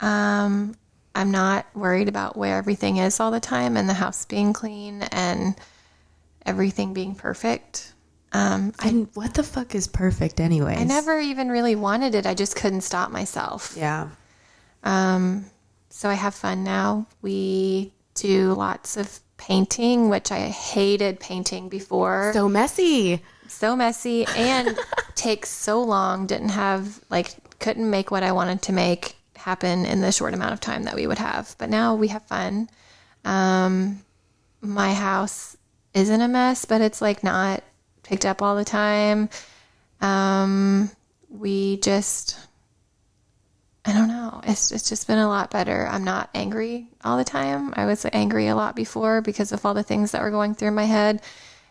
I'm not worried about where everything is all the time, and the house being clean and everything being perfect. and what the fuck is perfect anyways? I never even really wanted it. I just couldn't stop myself. Yeah. So I have fun now. We do lots of painting, which I hated painting before. So messy. So messy and takes so long. Couldn't make what I wanted to make happen in the short amount of time that we would have. But now we have fun. My house isn't a mess, but it's not picked up all the time. I don't know. It's just been a lot better. I'm not angry all the time. I was angry a lot before because of all the things that were going through my head.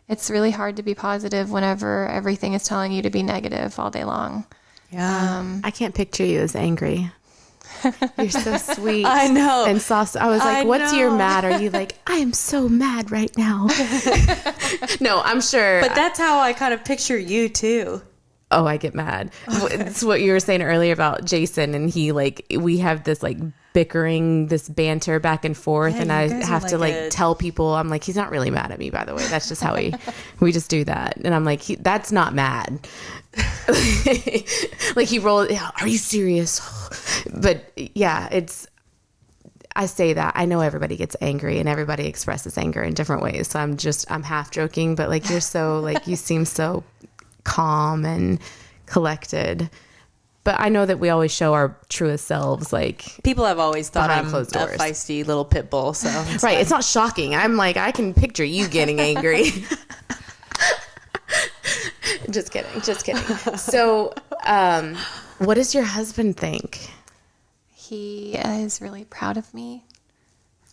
It's really hard to be positive whenever everything is telling you to be negative all day long. Yeah. I can't picture you as angry. You're so sweet. I know. And soft. I was like, what's your mad? Are you like, I am so mad right now? No, I'm sure. But that's how I kind of picture you too. Oh, I get mad. It's what you were saying earlier about Jason, and he we have this bickering, this banter back and forth. Yeah, and you I guys are have to like like a- tell people, I'm like, he's not really mad at me, by the way. That's just how we just do that. And I'm like, that's not mad. Like he rolled, are you serious? But yeah, I say that. I know everybody gets angry and everybody expresses anger in different ways. So I'm half joking, but like you're so like, you seem so calm and collected. But I know that we always show our truest selves. Like People have always thought behind I'm a closed doors. feisty little pit bull. So it's right. fine. It's not shocking. I'm like, I can picture you getting angry. Just kidding. So, what does your husband think? He is really proud of me.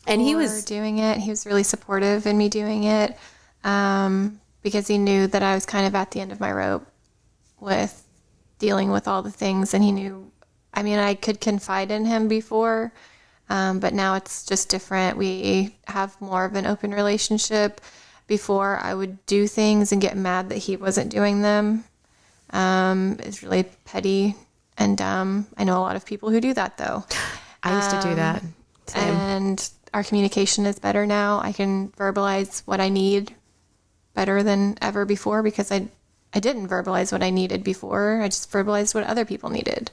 And he for was doing it. He was really supportive in me doing it, because he knew that I was kind of at the end of my rope with dealing with all the things. And he knew, I mean, I could confide in him before, but now it's just different. We have more of an open relationship. Before, I would do things and get mad that he wasn't doing them. It's really petty and dumb. I know a lot of people who do that, though. I used to do that. Same. And our communication is better now. I can verbalize what I need better than ever before, because I didn't verbalize what I needed before. I just verbalized what other people needed.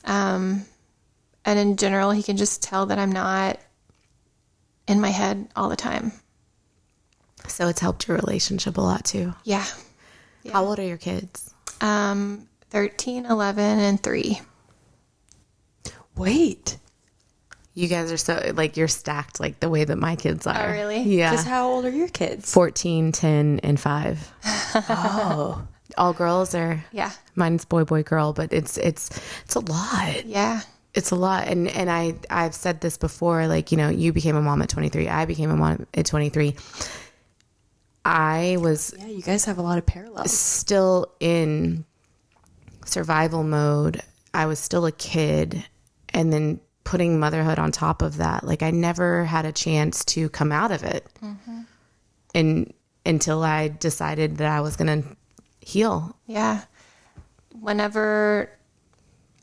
And in general, he can just tell that I'm not in my head all the time. So it's helped your relationship a lot too. Yeah. How old are your kids? 13, 11, and 3. Wait. You guys are so like you're stacked like the way that my kids are. Oh, really? Yeah. Because how old are your kids? 14, 10, and 5. Oh. All girls or Yeah. mine's boy, girl, but it's a lot. Yeah. It's a lot. And I've said this before, like, you know, you became a mom at 23. I became a mom at 23. I was Yeah, you guys have a lot of parallels. still in survival mode. I was still a kid, and then putting motherhood on top of that, like I never had a chance to come out of it. And until I decided that I was going to heal. Yeah. Whenever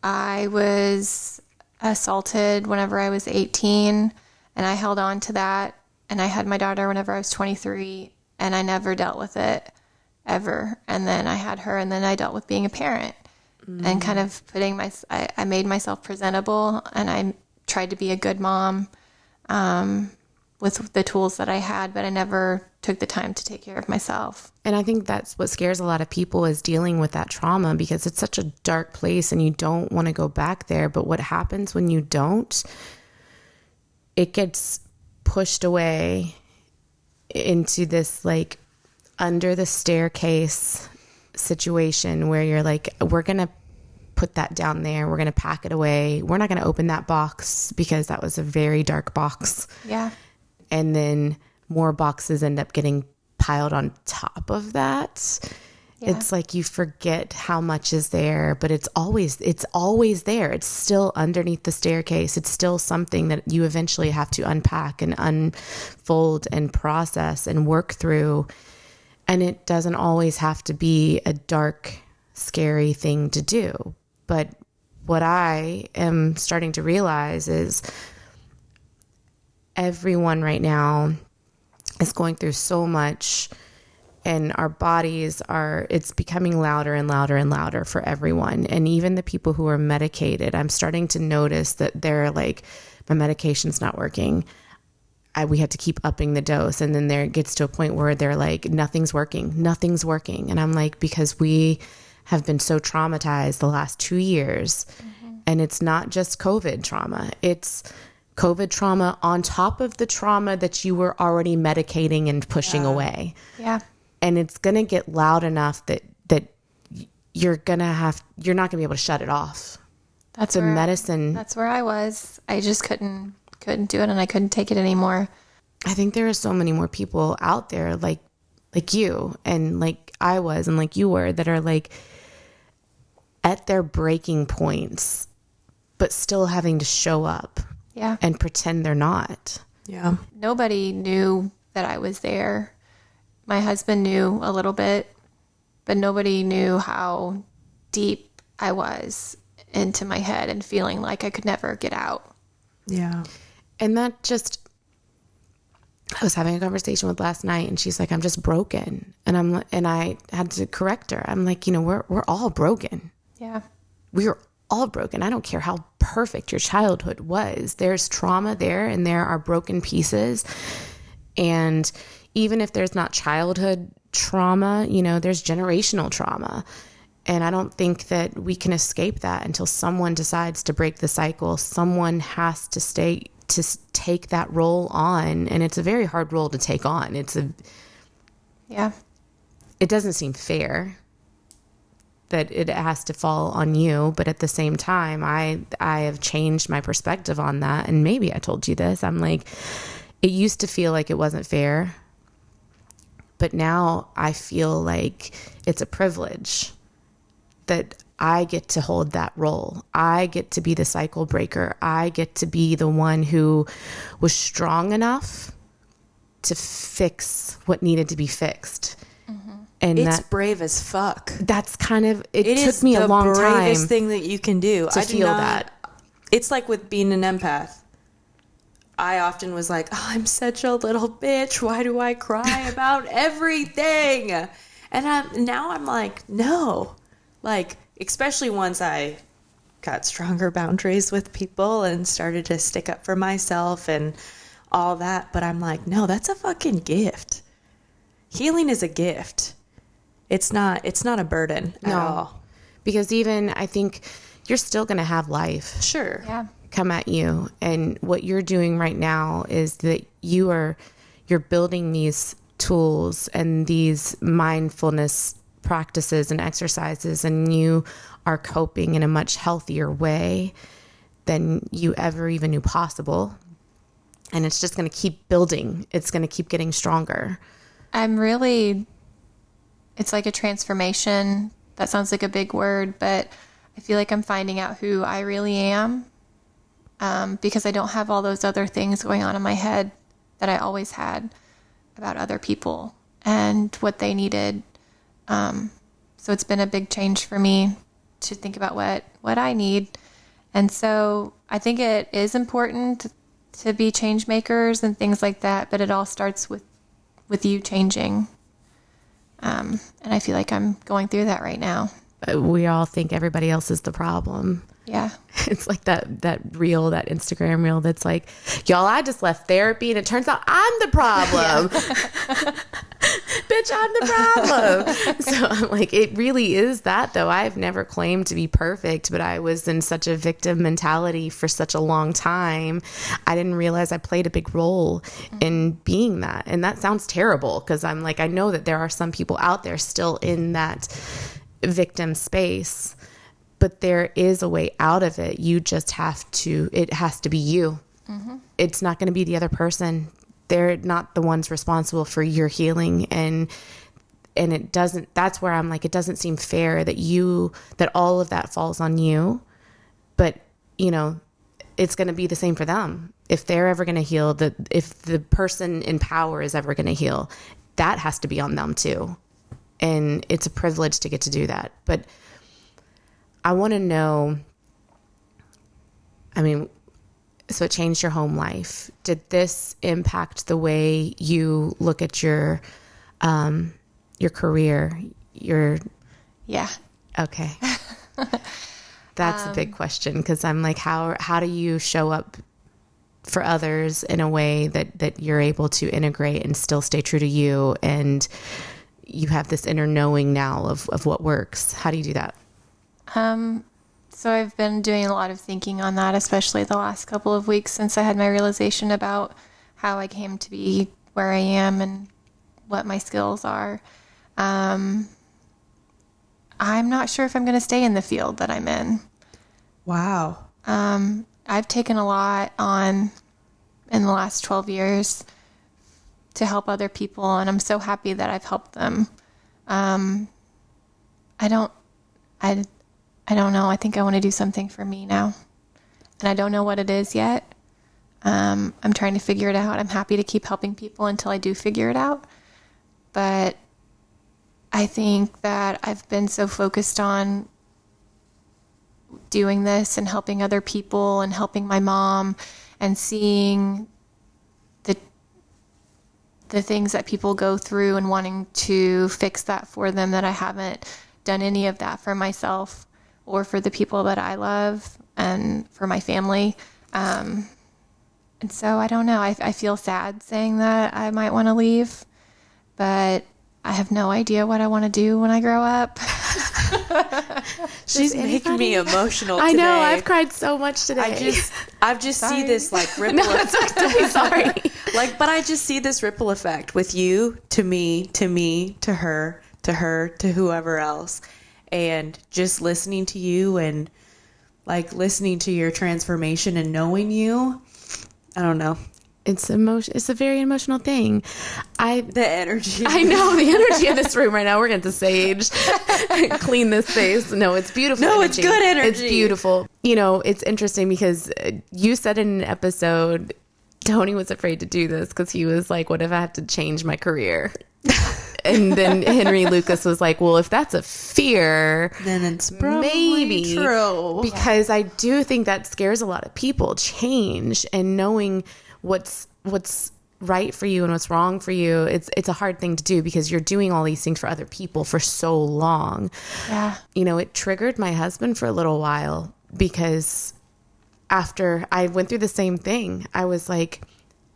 I was assaulted, whenever I was 18, and I held on to that, and I had my daughter whenever I was 23, and I never dealt with it ever. And then I had her, and then I dealt with being a parent and kind of I made myself presentable, and I tried to be a good mom with the tools that I had, but I never took the time to take care of myself. And I think that's what scares a lot of people, is dealing with that trauma, because it's such a dark place and you don't want to go back there. But what happens when you don't, it gets pushed away into this like under the staircase situation where you're like, we're going to put that down there. We're going to pack it away. We're not going to open that box because that was a very dark box. Yeah. And then more boxes end up getting piled on top of that. Yeah. It's like you forget how much is there, but it's always there. It's still underneath the staircase. It's still something that you eventually have to unpack and unfold and process and work through. And it doesn't always have to be a dark, scary thing to do. But what I am starting to realize is everyone right now is going through so much, and our bodies it's becoming louder and louder and louder for everyone. And even the people who are medicated, I'm starting to notice that they're like, my medication's not working. We had to keep upping the dose. And then there it gets to a point where they're like, nothing's working. And I'm like, because we have been so traumatized the last 2 years. And it's not just COVID trauma. It's COVID trauma on top of the trauma that you were already medicating and pushing away. Yeah. And it's going to get loud enough that you're not going to be able to shut it off. That's The where medicine. That's where I was. I just couldn't do it, and I couldn't take it anymore. I think there are so many more people out there like you and like I was and like you were, that are like at their breaking points, but still having to show up Yeah. and pretend they're not. Yeah. Nobody knew that I was there. My husband knew a little bit, but nobody knew how deep I was into my head and feeling like I could never get out. Yeah. And that just, I was having a conversation with last night, and she's like, I'm just broken. And I had to correct her. I'm like, we're all broken. Yeah. We're all broken. I don't care how perfect your childhood was. There's trauma there, and there are broken pieces. And even if there's not childhood trauma, there's generational trauma. And I don't think that we can escape that until someone decides to break the cycle. Someone has to take that role on. And it's a very hard role to take on. Yeah. It doesn't seem fair that it has to fall on you. But at the same time, I have changed my perspective on that. And maybe I told you this. I'm like, it used to feel like it wasn't fair. But now I feel like it's a privilege that I get to hold that role. I get to be the cycle breaker. I get to be the one who was strong enough to fix what needed to be fixed. Mm-hmm. And it's brave as fuck. That's kind of, it took me a long time. It's the bravest thing that you can do. To feel that. It's like with being an empath. I often was like, oh, I'm such a little bitch. Why do I cry about everything? And now I'm like, no. Like, especially once I got stronger boundaries with people and started to stick up for myself and all that. But I'm like, no, that's a fucking gift. Healing is a gift. It's not a burden at all. Because even I think you're still going to have life. Sure. Yeah. Come at you. And what you're doing right now is that you're building these tools and these mindfulness practices and exercises, and you are coping in a much healthier way than you ever even knew possible. And it's just going to keep building. It's going to keep getting stronger. It's like a transformation. That sounds like a big word, but I feel like I'm finding out who I really am. Because I don't have all those other things going on in my head that I always had about other people and what they needed. So it's been a big change for me to think about what I need. And so I think it is important to be change makers and things like that, but it all starts with you changing. And I feel like I'm going through that right now. We all think everybody else is the problem. Yeah. It's like that reel, that Instagram reel that's like, y'all, I just left therapy and it turns out I'm the problem. Bitch, I'm the problem. So I'm like, it really is that though. I've never claimed to be perfect, but I was in such a victim mentality for such a long time. I didn't realize I played a big role in being that. And that sounds terrible because I'm like, I know that there are some people out there still in that victim space. But there is a way out of it. You just have to, it has to be you. Mm-hmm. It's not going to be the other person. They're not the ones responsible for your healing. And it doesn't, that's where I'm like, it doesn't seem fair that all of that falls on you. But, it's going to be the same for them. If they're ever going to heal, if the person in power is ever going to heal, that has to be on them too. And it's a privilege to get to do that. But I want to know, so it changed your home life. Did this impact the way you look at your career? Yeah. Okay. That's a big question because I'm like, how do you show up for others in a way that you're able to integrate and still stay true to you, and you have this inner knowing now of what works? How do you do that? So I've been doing a lot of thinking on that, especially the last couple of weeks since I had my realization about how I came to be where I am and what my skills are. I'm not sure if I'm going to stay in the field that I'm in. Wow. I've taken a lot on in the last 12 years to help other people, and I'm so happy that I've helped them. I don't know. I think I want to do something for me now. And I don't know what it is yet. I'm trying to figure it out. I'm happy to keep helping people until I do figure it out. But I think that I've been so focused on doing this and helping other people and helping my mom and seeing the things that people go through and wanting to fix that for them, that I haven't done any of that for myself or for the people that I love and for my family. And so I don't know. I feel sad saying that I might want to leave, but I have no idea what I want to do when I grow up. She's making me emotional today. I know. I've cried so much today. I just see this like ripple effect. I'm sorry. But I just see this ripple effect with you, to me, to her, to whoever else. And just listening to you and like listening to your transformation and knowing you, I don't know. It's a very emotional thing. The energy. I know the energy in this room right now. We're going to sage, clean this space. No, it's beautiful. No, energy. It's good energy. It's beautiful. You know, it's interesting because you said in an episode, Tony was afraid to do this because he was like, what if I have to change my career? And then Henry Lucas was like, well, if that's a fear, then it's probably maybe true. Because I do think that scares a lot of people, change and knowing what's right for you and what's wrong for you. It's a hard thing to do because you're doing all these things for other people for so long. Yeah. You know, it triggered my husband for a little while because after I went through the same thing, I was like,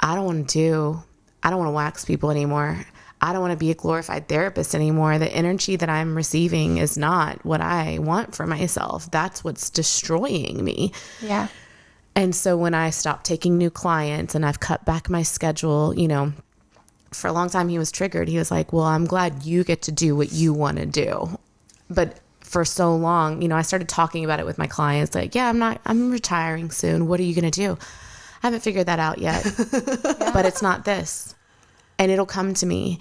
I don't want to wax people anymore. I don't want to be a glorified therapist anymore. The energy that I'm receiving is not what I want for myself. That's what's destroying me. Yeah. And so when I stopped taking new clients and I've cut back my schedule, you know, for a long time he was triggered. He was like, well, I'm glad you get to do what you want to do. But for so long, you know, I started talking about it with my clients like, yeah, I'm retiring soon. What are you going to do? I haven't figured that out yet, but it's not this. And it'll come to me.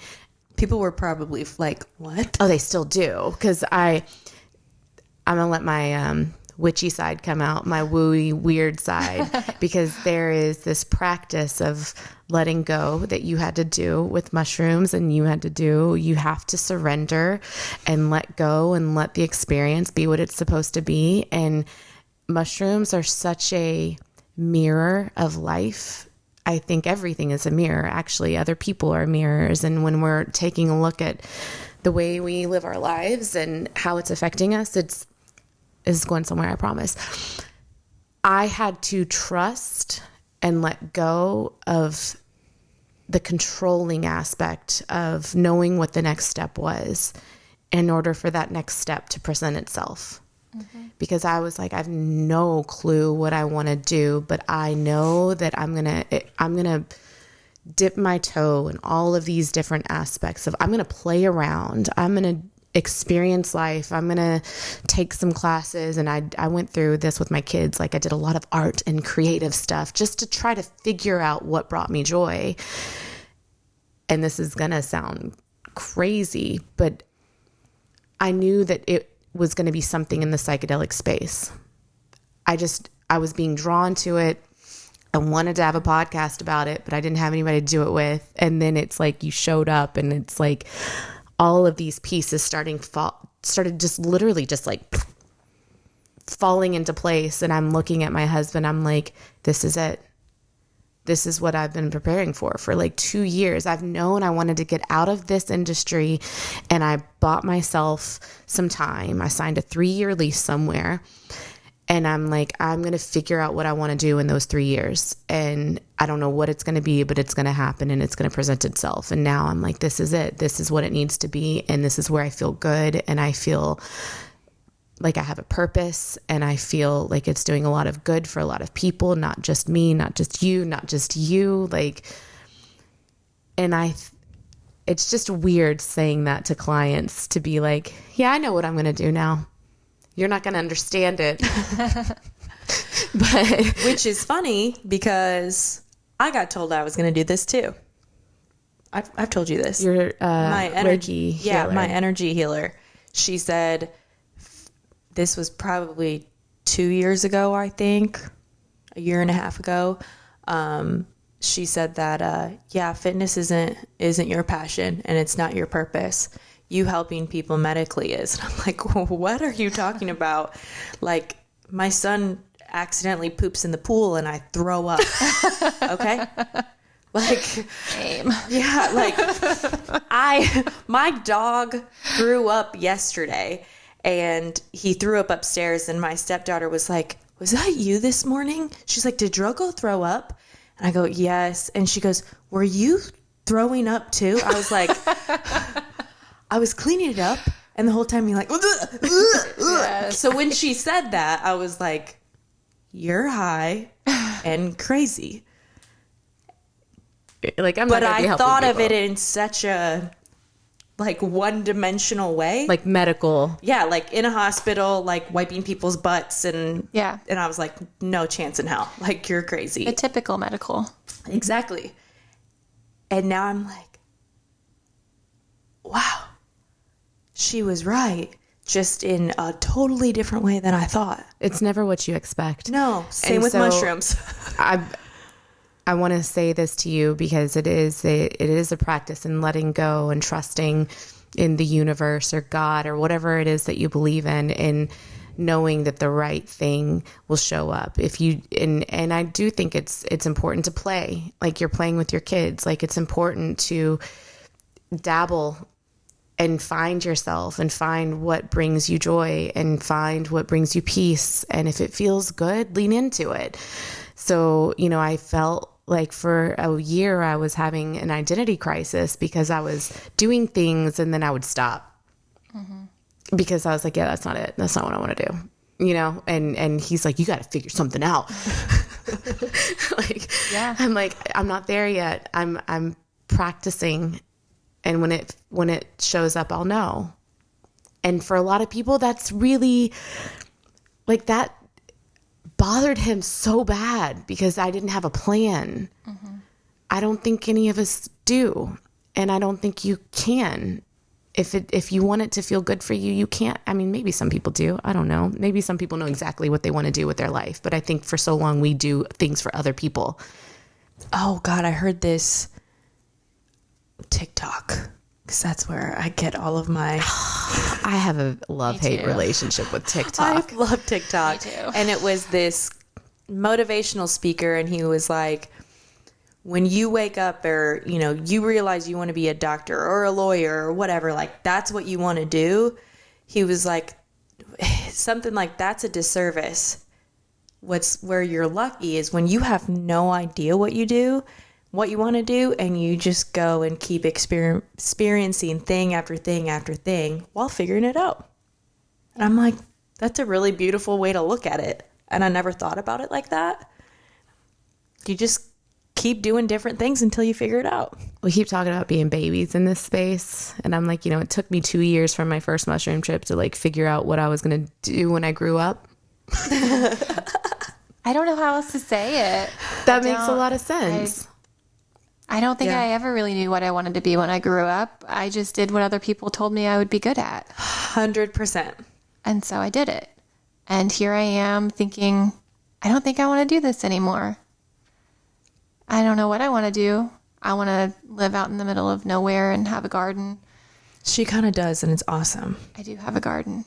People were probably like, what? Oh, they still do. Because I'm going to let my witchy side come out, my wooey weird side, because there is this practice of letting go that you had to do with mushrooms and you have to surrender and let go and let the experience be what it's supposed to be. And mushrooms are such a mirror of life. I think everything is a mirror. Actually, other people are mirrors. And when we're taking a look at the way we live our lives and how it's affecting us, it's going somewhere, I promise. I had to trust and let go of the controlling aspect of knowing what the next step was in order for that next step to present itself. Mm-hmm. Because I was like, I have no clue what I want to do, but I know that I'm going to dip my toe in all of these different aspects of, I'm going to play around. I'm going to experience life. I'm going to take some classes. And I went through this with my kids. Like I did a lot of art and creative stuff just to try to figure out what brought me joy. And this is going to sound crazy, but I knew that it was going to be something in the psychedelic space. I was being drawn to it. I wanted to have a podcast about it, but I didn't have anybody to do it with. And then it's like you showed up and it's like all of these pieces started just literally just like falling into place. And I'm looking at my husband. I'm like, this is it. This is what I've been preparing for like 2 years. I've known I wanted to get out of this industry and I bought myself some time. I signed a 3-year lease somewhere and I'm like, I'm going to figure out what I want to do in those 3 years. And I don't know what it's going to be, but it's going to happen and it's going to present itself. And now I'm like, this is it. This is what it needs to be. And this is where I feel good. And I feel like I have a purpose and I feel like it's doing a lot of good for a lot of people, not just me, not just you, like, and it's just weird saying that to clients to be like, yeah, I know what I'm going to do now. You're not going to understand it. But which is funny because I got told I was going to do this too. I've told you this. Your my energy healer. Yeah, my energy healer. She said, this was probably 2 years ago, I think, a year and a half ago. She said that, fitness isn't your passion and it's not your purpose. You helping people medically is. And I'm like, what are you talking about? Like, my son accidentally poops in the pool and I throw up. Okay? Like, Same. yeah, like my dog threw up yesterday and he threw up upstairs and my stepdaughter was like, was that you this morning? She's like, did Drogo throw up? And I go, yes. And she goes, were you throwing up too? I was like, I was cleaning it up. And the whole time you're like, yes. So when she said that, I was like, you're high and crazy. Like, but I thought of it in such a like one-dimensional way, like medical. Yeah, like in a hospital, like wiping people's butts, and yeah. And I was like, no chance in hell. Like, you're crazy. A typical medical. Exactly. And now I'm like, wow, she was right. Just in a totally different way than I thought. It's never what you expect. No, same and with so mushrooms. I want to say this to you because it is a practice in letting go and trusting in the universe or God or whatever it is that you believe in, and knowing that the right thing will show up. If you and I do think it's important to play like you're playing with your kids. Like, it's important to dabble and find yourself and find what brings you joy and find what brings you peace. And if it feels good, lean into it. So, I felt like for a year I was having an identity crisis because I was doing things and then I would stop because I was like, yeah, that's not it. That's not what I want to do, and he's like, you got to figure something out. Like, yeah, I'm like, I'm not there yet. I'm practicing. And when it shows up, I'll know. And for a lot of people, that's really like that bothered him so bad because I didn't have a plan. Mm-hmm. I don't think any of us do. And I don't think you can. If you want it to feel good for you, you can't. I mean, maybe some people do. I don't know. Maybe some people know exactly what they want to do with their life. But I think for so long we do things for other people. Oh, God, I heard this TikTok. Because that's where I get all of my... I have a love-hate relationship with TikTok. I love TikTok. Me too. And it was this motivational speaker, and he was like, when you wake up or, you realize you want to be a doctor or a lawyer or whatever, like, that's what you want to do. He was like, something like, that's a disservice. Where you're lucky is when you have no idea what you want to do, and you just go and keep experiencing thing after thing after thing while figuring it out. And I'm like, that's a really beautiful way to look at it. And I never thought about it like that. You just keep doing different things until you figure it out. We keep talking about being babies in this space. And I'm like, it took me 2 years from my first mushroom trip to like figure out what I was going to do when I grew up. I don't know how else to say it. That makes a lot of sense. I don't think I ever really knew what I wanted to be when I grew up. I just did what other people told me I would be good at. 100%. And so I did it. And here I am thinking, I don't think I want to do this anymore. I don't know what I want to do. I want to live out in the middle of nowhere and have a garden. She kind of does, and it's awesome. I do have a garden.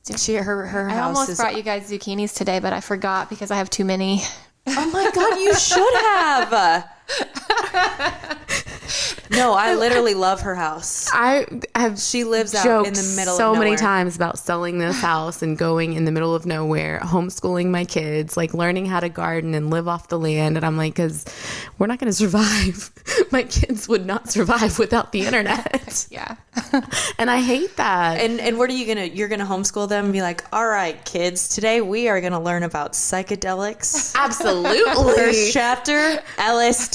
Her house. I almost brought you guys zucchinis today, but I forgot because I have too many. Oh my God, you should have. No, I literally love her house. She lives out in the middle of nowhere. So many times about selling this house and going in the middle of nowhere, homeschooling my kids, like learning how to garden and live off the land. And I'm like, because we're not going to survive. My kids would not survive without the internet. Yeah. And I hate that. And what are you you're going to homeschool them and be like, all right, kids, today we are going to learn about psychedelics. Absolutely. First chapter, LSD.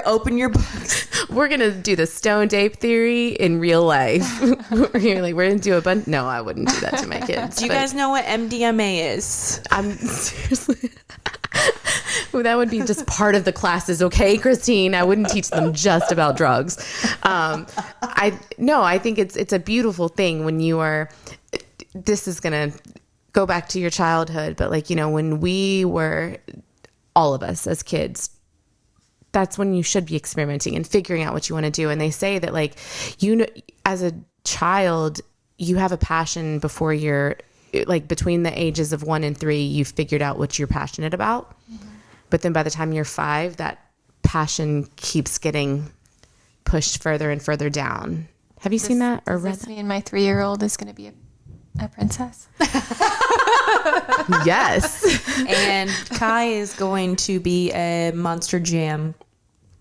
Open your books. We're going to do the stoned ape theory in real life. We're going to do a bunch. No, I wouldn't do that to my kids. Do you guys know what MDMA is? I'm seriously. Well, that would be just part of the classes, okay, Christine? I wouldn't teach them just about drugs. I think it's a beautiful thing when you are. This is going to go back to your childhood, but when we were, all of us as kids, that's when you should be experimenting and figuring out what you want to do. And they say that as a child, you have a passion before you're like between the ages of 1 and 3, you've figured out what you're passionate about. Mm-hmm. But then by the time you're 5, that passion keeps getting pushed further and further down. Have you seen that or read that? Me and my 3-year-old is going to be a princess. Yes. And Kai is going to be a Monster Jam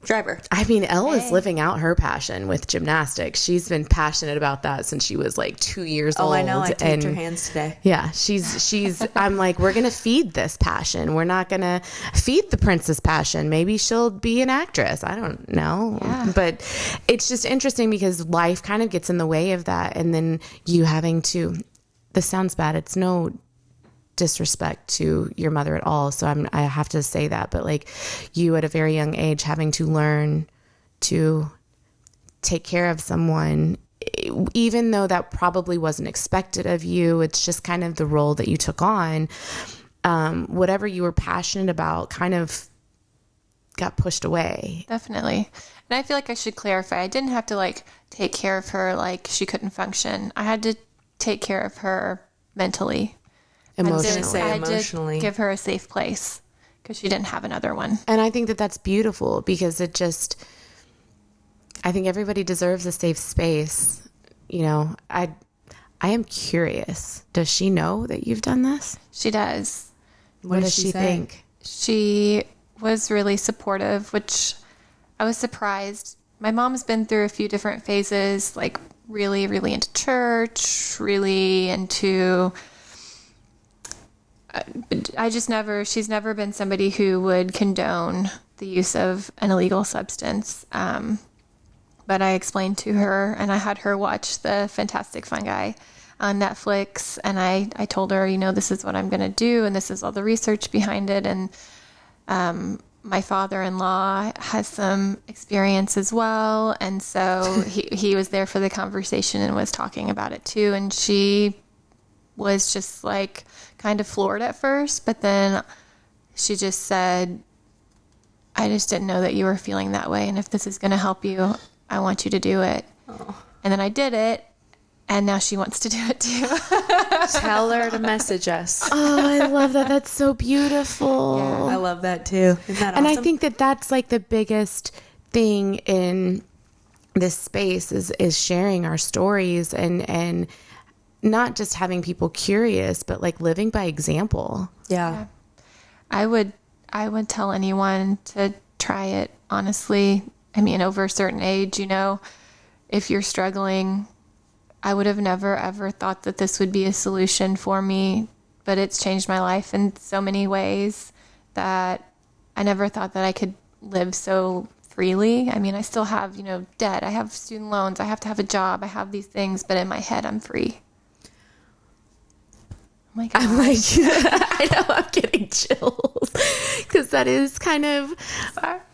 driver. I mean, Elle is living out her passion with gymnastics. She's been passionate about that since she was like 2 years old. Oh, I know. I taped her hands today. Yeah, she's I'm like, we're going to feed this passion. We're not going to feed the princess passion. Maybe she'll be an actress. I don't know. Yeah. But it's just interesting because life kind of gets in the way of that. And then you having to, this sounds bad. It's no disrespect to your mother at all, so I have to say that, but like you at a very young age having to learn to take care of someone, even though that probably wasn't expected of you, it's just kind of the role that you took on. Whatever you were passionate about kind of got pushed away. Definitely. And I feel like I should clarify, I didn't have to like take care of her like she couldn't function. I had to take care of her mentally. Emotionally. I had to give her a safe place because she didn't have another one. And I think that that's beautiful because it just, I think everybody deserves a safe space. You know, I am curious. Does she know that you've done this? She does. What does she think? She was really supportive, which I was surprised. My mom's been through a few different phases, like really, really into church, really into... she's never been somebody who would condone the use of an illegal substance. But I explained to her, and I had her watch the Fantastic Fungi on Netflix. And I told her, you know, this is what I'm going to do. And this is all the research behind it. And, my father-in-law has some experience as well. And so he was there for the conversation and was talking about it too. And she was just like kind of floored at first, but then she just said, I just didn't know that you were feeling that way. And if this is going to help you, I want you to do it. Oh. And then I did it. And now she wants to do it too. Tell her to message us. Oh, I love that. That's so beautiful. Yeah, I love that too. Isn't that awesome? And I think that that's like the biggest thing in this space is sharing our stories and not just having people curious, but like living by example. Yeah. I would tell anyone to try it, honestly. I mean, over a certain age, you know, if you're struggling, I would have never, ever thought that this would be a solution for me, but it's changed my life in so many ways that I never thought that I could live so freely. I mean, I still have, you know, debt. I have student loans. I have to have a job. I have these things, but in my head, I'm free. Oh my gosh. I'm like, I know, I'm getting chills because that is kind of,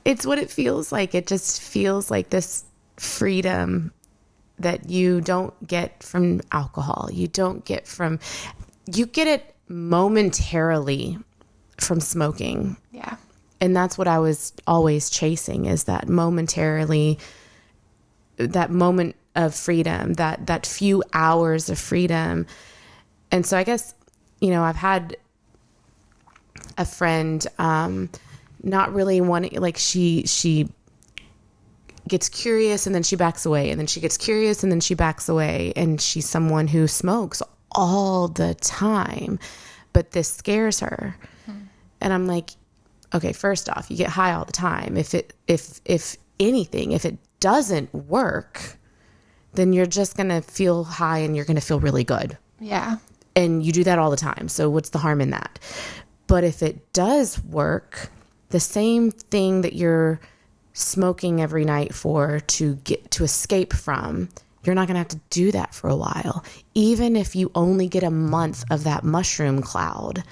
it's what it feels like. It just feels like this freedom that you don't get from alcohol. You get it momentarily from smoking. Yeah. And that's what I was always chasing, is that momentarily, that moment of freedom, that few hours of freedom. And so I guess, you know, I've had a friend, not really wanting, like she gets curious and then she backs away, and then she gets curious and then she backs away. And she's someone who smokes all the time, but this scares her. And I'm like, okay, first off, you get high all the time. If anything, if it doesn't work, then you're just going to feel high and you're going to feel really good. Yeah. And you do that all the time. So what's the harm in that? But if it does work, the same thing that you're smoking every night to escape from, you're not going to have to do that for a while. Even if you only get a month of that mushroom cloud,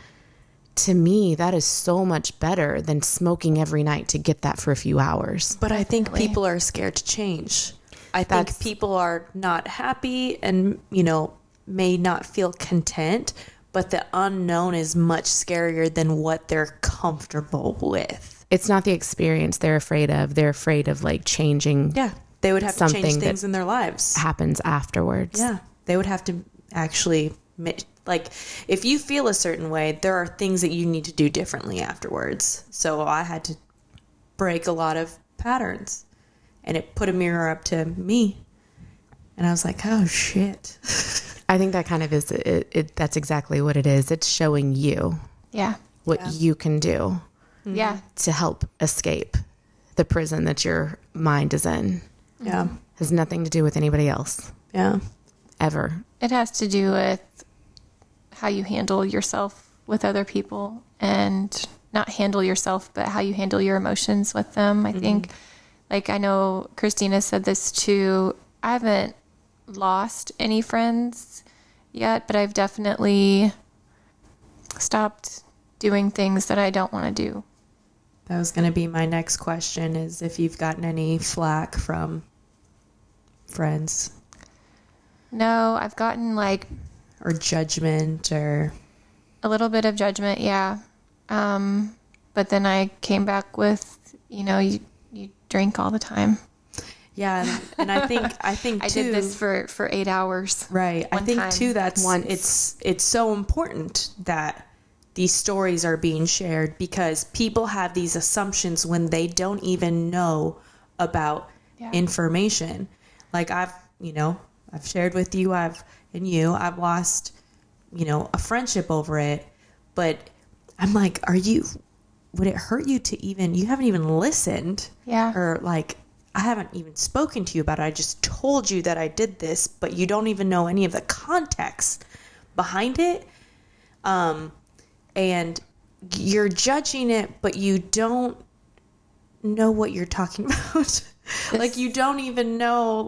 to me, that is so much better than smoking every night to get that for a few hours. But I think people are scared to change. I think people are not happy and, you know, may not feel content, but the unknown is much scarier than what they're comfortable with. It's not the experience they're afraid of. They're afraid of like changing. Yeah. They would have to change things in their lives. Happens afterwards. Yeah. They would have to actually Like, if you feel a certain way, there are things that you need to do differently afterwards. So I had to break a lot of patterns, and it put a mirror up to me. And I was like, oh, shit. I think that kind of is it. That's exactly what it is. It's showing you what you can do to help escape the prison that your mind is in. Yeah. Has nothing to do with anybody else. Yeah. Ever. It has to do with how you handle yourself with other people, and not handle yourself, but how you handle your emotions with them. I think, like, I know Christina said this too. I haven't lost any friends yet, but I've definitely stopped doing things that I don't want to do. That was going to be my next question, is if you've gotten any flack from friends. No, I've gotten or judgment, or a little bit of judgment, yeah. But then I came back with, you drink all the time. Yeah, and I think I too, did this for 8 hours. Right. I think too it's so important that these stories are being shared, because people have these assumptions when they don't even know about information. Like I've shared with you, I've lost, a friendship over it, but I'm like, would it hurt you to you haven't even listened? Yeah. Or I haven't even spoken to you about it. I just told you that I did this, but you don't even know any of the context behind it. And you're judging it, but you don't know what you're talking about. You don't even know,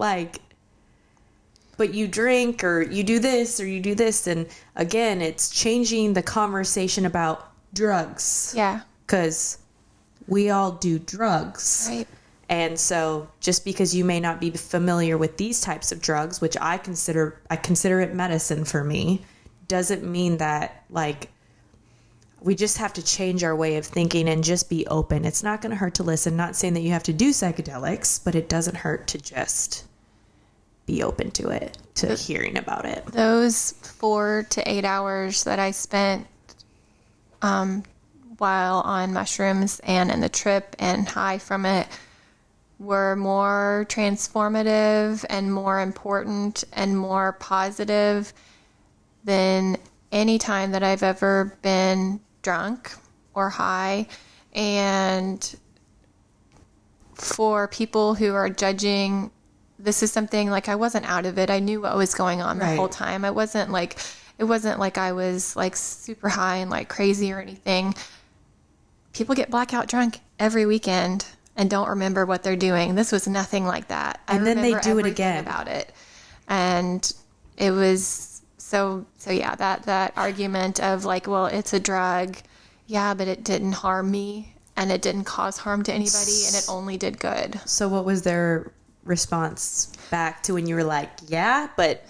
but you drink, or you do this, or you do this. And again, it's changing the conversation about drugs. Yeah. Because we all do drugs. Right. And so just because you may not be familiar with these types of drugs, which I consider it medicine for me, doesn't mean that we just have to change our way of thinking and just be open. It's not going to hurt to listen. Not saying that you have to do psychedelics, but it doesn't hurt to just be open to it, to hearing about it. Those 4 to 8 hours that I spent while on mushrooms and in the trip and high from it were more transformative and more important and more positive than any time that I've ever been drunk or high. And for people who are judging, this is something I wasn't out of it. I knew what was going on the whole time. It wasn't like I was super high and crazy or anything. People get blackout drunk every weekend and don't remember what they're doing. This was nothing like that. And then they do it again about it. And it was so yeah, that argument of well, it's a drug. Yeah, but it didn't harm me, and it didn't cause harm to anybody, and it only did good. So what was their response back to when you were like, yeah, but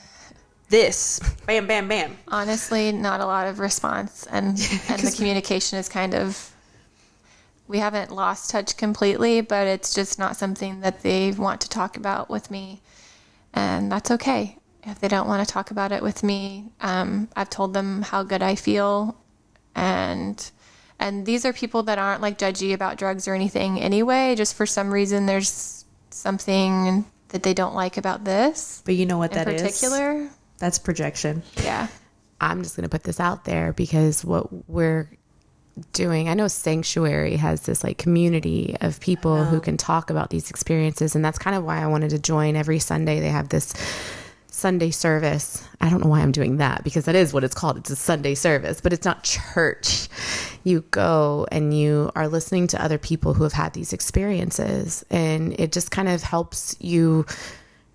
this, bam, bam, bam? Honestly, not a lot of response. And the communication is kind of, we haven't lost touch completely, but it's just not something that they want to talk about with me. And that's okay. If they don't want to talk about it with me, I've told them how good I feel. And these are people that aren't judgy about drugs or anything anyway. Just for some reason, there's something that they don't like about this. But you know what that is? In particular? That's projection. Yeah. I'm just going to put this out there, because what we're doing, I know Sanctuary has this community of people who can talk about these experiences, and that's kind of why I wanted to join. Every Sunday they have this Sunday service. I don't know why I'm doing that, because that is what it's called. It's a Sunday service, but it's not church. You go and you are listening to other people who have had these experiences, and it just kind of helps you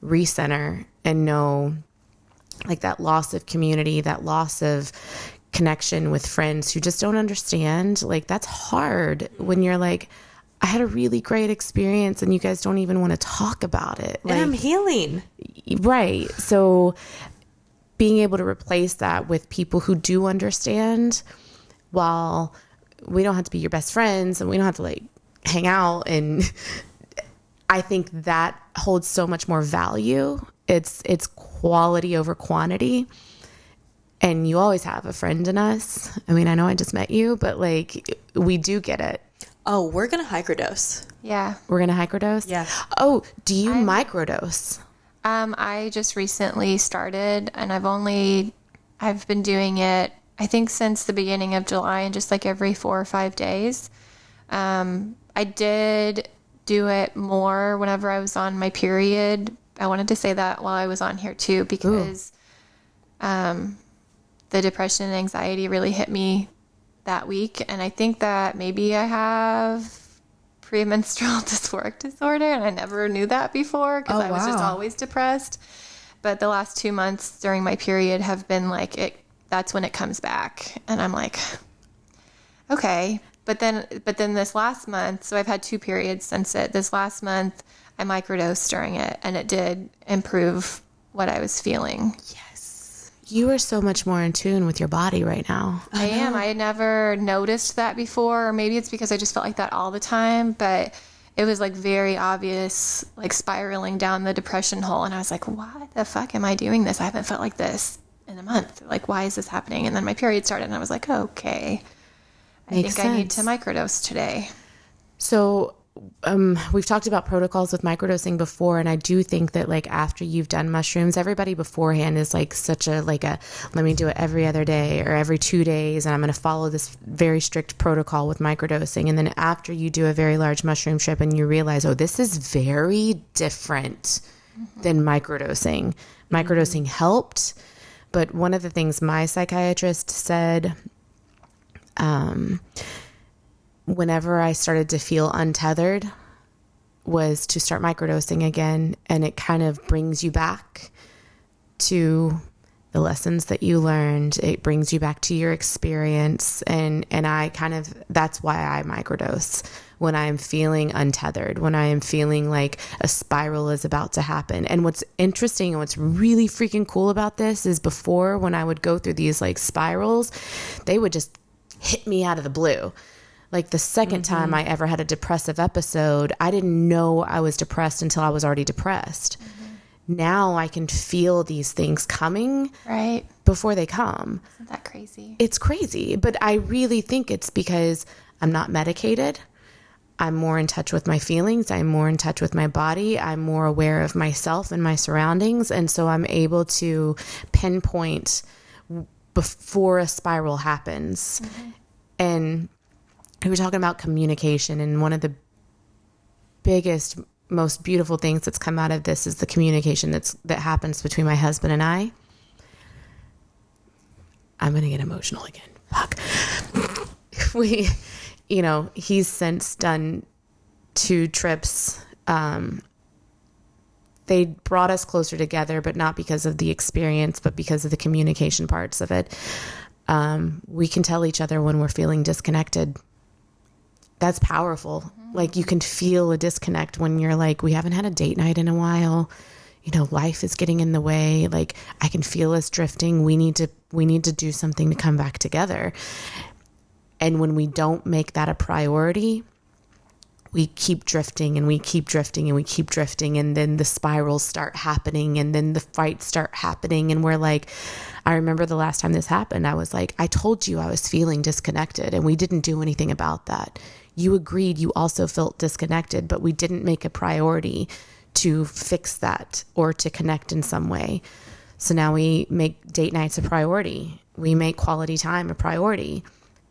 recenter and know that loss of community, that loss of connection with friends who just don't understand. That's hard when you're I had a really great experience and you guys don't even want to talk about it. And I'm healing. Right. So being able to replace that with people who do understand, while we don't have to be your best friends and we don't have to hang out. And I think that holds so much more value. It's quality over quantity. And you always have a friend in us. I mean, I know I just met you, but like we do get it. Oh, we're going to microdose. Yeah. We're going to microdose? Yeah. Oh, do you microdose? I just recently started, and I've been doing it, I think, since the beginning of July, and just like every 4 or 5 days. I did do it more whenever I was on my period. I wanted to say that while I was on here too, because the depression and anxiety really hit me that week. And I think that maybe I have premenstrual dysphoric disorder, and I never knew that before because I was just always depressed. But the last 2 months during my period have been like that's when it comes back, and I'm like, okay. But then this last month, so I've had 2 periods since it. This last month, I microdosed during it, and it did improve what I was feeling. Yes. You are so much more in tune with your body right now. I am. I had never noticed that before, or maybe it's because I just felt like that all the time, but it was like very obvious, like spiraling down the depression hole. And I was like, why the fuck am I doing this? I haven't felt like this in a month. Like, why is this happening? And then my period started, and I was like, okay, I think I need to microdose today. So we've talked about protocols with microdosing before, and I do think that like after you've done mushrooms, everybody beforehand is like such a let me do it every other day or every 2 days, and I'm going to follow this very strict protocol with microdosing. And then after you do a very large mushroom trip and you realize, oh, this is very different than microdosing. Microdosing helped, but one of the things my psychiatrist said whenever I started to feel untethered was to start microdosing again. And it kind of brings you back to the lessons that you learned. It brings you back to your experience. And that's why I microdose when I am feeling untethered, when I am feeling like a spiral is about to happen. And what's interesting and what's really freaking cool about this is before, when I would go through these like spirals, they would just hit me out of the blue. Like the second time I ever had a depressive episode, I didn't know I was depressed until I was already depressed. Now I can feel these things coming right before they come. Isn't that crazy? It's crazy, but I really think it's because I'm not medicated. I'm more in touch with my feelings. I'm more in touch with my body. I'm more aware of myself and my surroundings. And so I'm able to pinpoint before a spiral happens. And we were talking about communication, and one of the biggest, most beautiful things that's come out of this is the communication that happens between my husband and I. I'm going to get emotional again. Fuck. He's since done 2 trips. They brought us closer together, but not because of the experience, but because of the communication parts of it. We can tell each other when we're feeling disconnected. That's powerful. Like you can feel a disconnect when you're like, we haven't had a date night in a while. Life is getting in the way. Like I can feel us drifting. We need to do something to come back together. And when we don't make that a priority, we keep drifting and we keep drifting and we keep drifting. And then the spirals start happening and then the fights start happening. And we're like, I remember the last time this happened, I was like, I told you I was feeling disconnected and we didn't do anything about that. You agreed you also felt disconnected, but we didn't make a priority to fix that or to connect in some way. So now we make date nights a priority. We make quality time a priority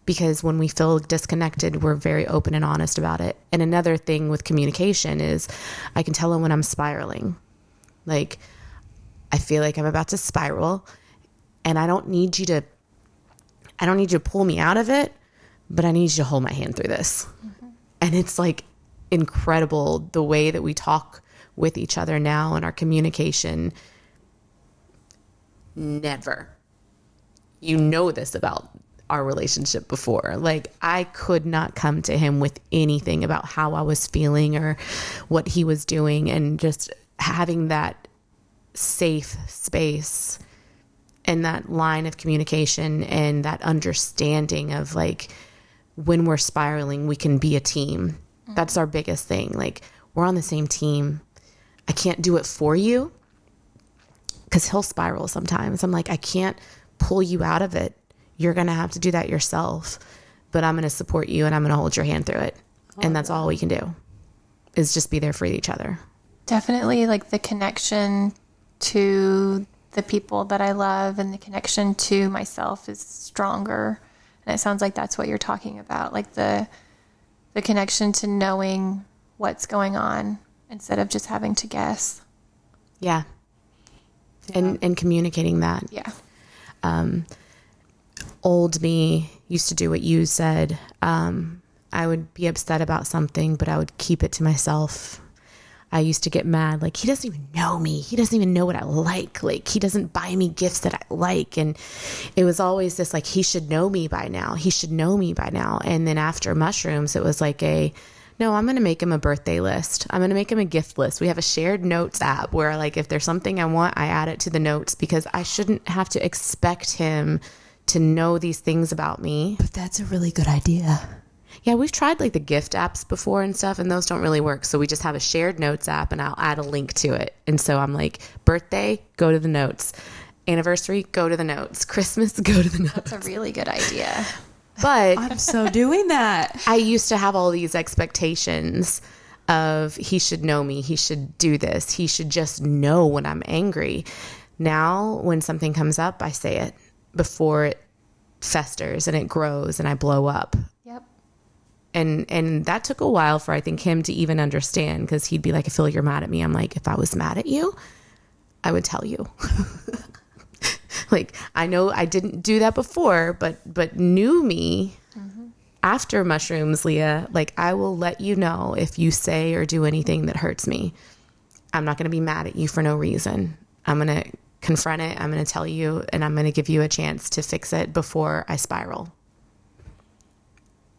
because when we feel disconnected, we're very open and honest about it. And another thing with communication is I can tell him when I'm spiraling. Like I feel like I'm about to spiral and I don't need you to pull me out of it, but I need you to hold my hand through this. And it's like incredible the way that we talk with each other now and our communication. Never. You know this about our relationship before. Like I could not come to him with anything about how I was feeling or what he was doing, and just having that safe space and that line of communication and that understanding of like, when we're spiraling, we can be a team. That's our biggest thing. Like we're on the same team. I can't do it for you because he'll spiral sometimes. I'm like, I can't pull you out of it, you're going to have to do that yourself. But I'm going to support you and I'm going to hold your hand through it. And that's all we can do is just be there for each other. Definitely, like the connection to the people that I love and the connection to myself is stronger. And it sounds like that's what you're talking about, like the connection to knowing what's going on instead of just having to guess. Yeah. And communicating that. Yeah. Old me used to do what you said. I would be upset about something, but I would keep it to myself. I used to get mad, like, he doesn't even know me. He doesn't even know what I like. Like, he doesn't buy me gifts that I like. And it was always this, like, he should know me by now. He should know me by now. And then after mushrooms, it was like no, I'm going to make him a birthday list. I'm going to make him a gift list. We have a shared notes app where, like, if there's something I want, I add it to the notes because I shouldn't have to expect him to know these things about me. But that's a really good idea. Yeah, we've tried like the gift apps before and stuff, and those don't really work. So we just have a shared notes app, and I'll add a link to it. And so I'm like, birthday, go to the notes. Anniversary, go to the notes. Christmas, go to the notes. That's a really good idea. But I'm so doing that. I used to have all these expectations of he should know me. He should do this. He should just know when I'm angry. Now, when something comes up, I say it before it festers and it grows and I blow up. Yep. And that took a while for, I think, him to even understand, because he'd be like, I feel like you're mad at me. I'm like, if I was mad at you, I would tell you. Like, I know I didn't do that before, but knew me after mushrooms, Leah, like, I will let you know if you say or do anything that hurts me. I'm not going to be mad at you for no reason. I'm going to confront it. I'm going to tell you, and I'm going to give you a chance to fix it before I spiral.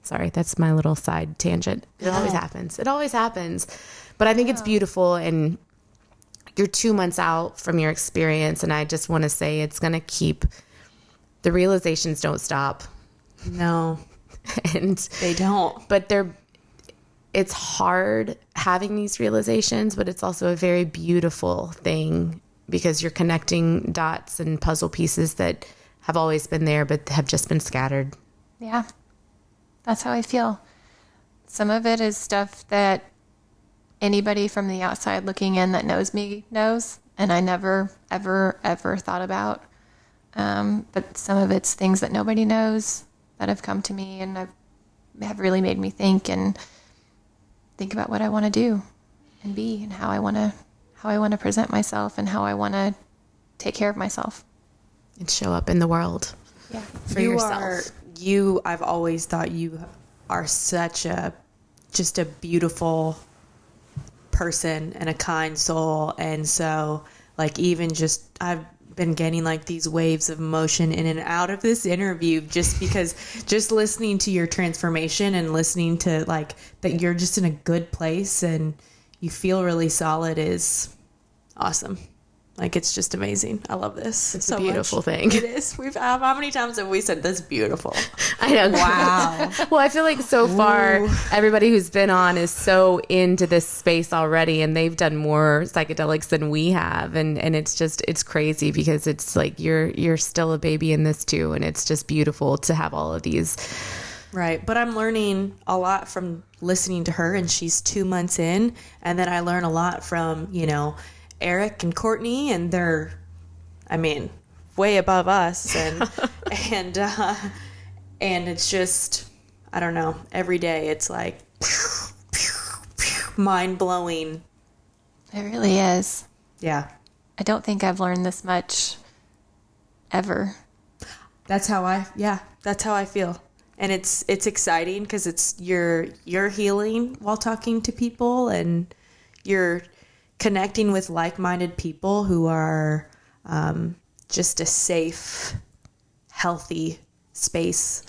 Sorry, that's my little side tangent. It always happens. It always happens. But I think it's beautiful, and you're 2 months out from your experience, and I just want to say it's going to keep, the realizations don't stop. No. And they don't. But it's hard having these realizations, but it's also a very beautiful thing because you're connecting dots and puzzle pieces that have always been there, but have just been scattered. Yeah. That's how I feel. Some of it is stuff that anybody from the outside looking in that knows me knows, and I never, ever, ever thought about. But some of it's things that nobody knows that have come to me and have really made me think about what I want to do and be and how I want to present myself and how I want to take care of myself. And show up in the world. Yeah. For yourself. I've always thought you are just a beautiful person and a kind soul. And so, like, even just, I've been getting like these waves of emotion in and out of this interview just because just listening to your transformation and listening to like that you're just in a good place and you feel really solid is awesome. Like, it's just amazing. I love this. It's a beautiful thing. It is. How many times have we said this beautiful? I know. Wow. Well, I feel like so far, everybody who's been on is so into this space already, and they've done more psychedelics than we have. And it's crazy because it's like you're still a baby in this too. And it's just beautiful to have all of these. Right. But I'm learning a lot from listening to her, and she's 2 months in. And then I learn a lot from, Eric and Courtney, and they're, way above us, and and it's just, I don't know, every day it's like mind blowing. It really is. Yeah. I don't think I've learned this much ever. That's how I feel. And it's exciting because it's you're healing while talking to people, and you're connecting with like-minded people who are just a safe, healthy space.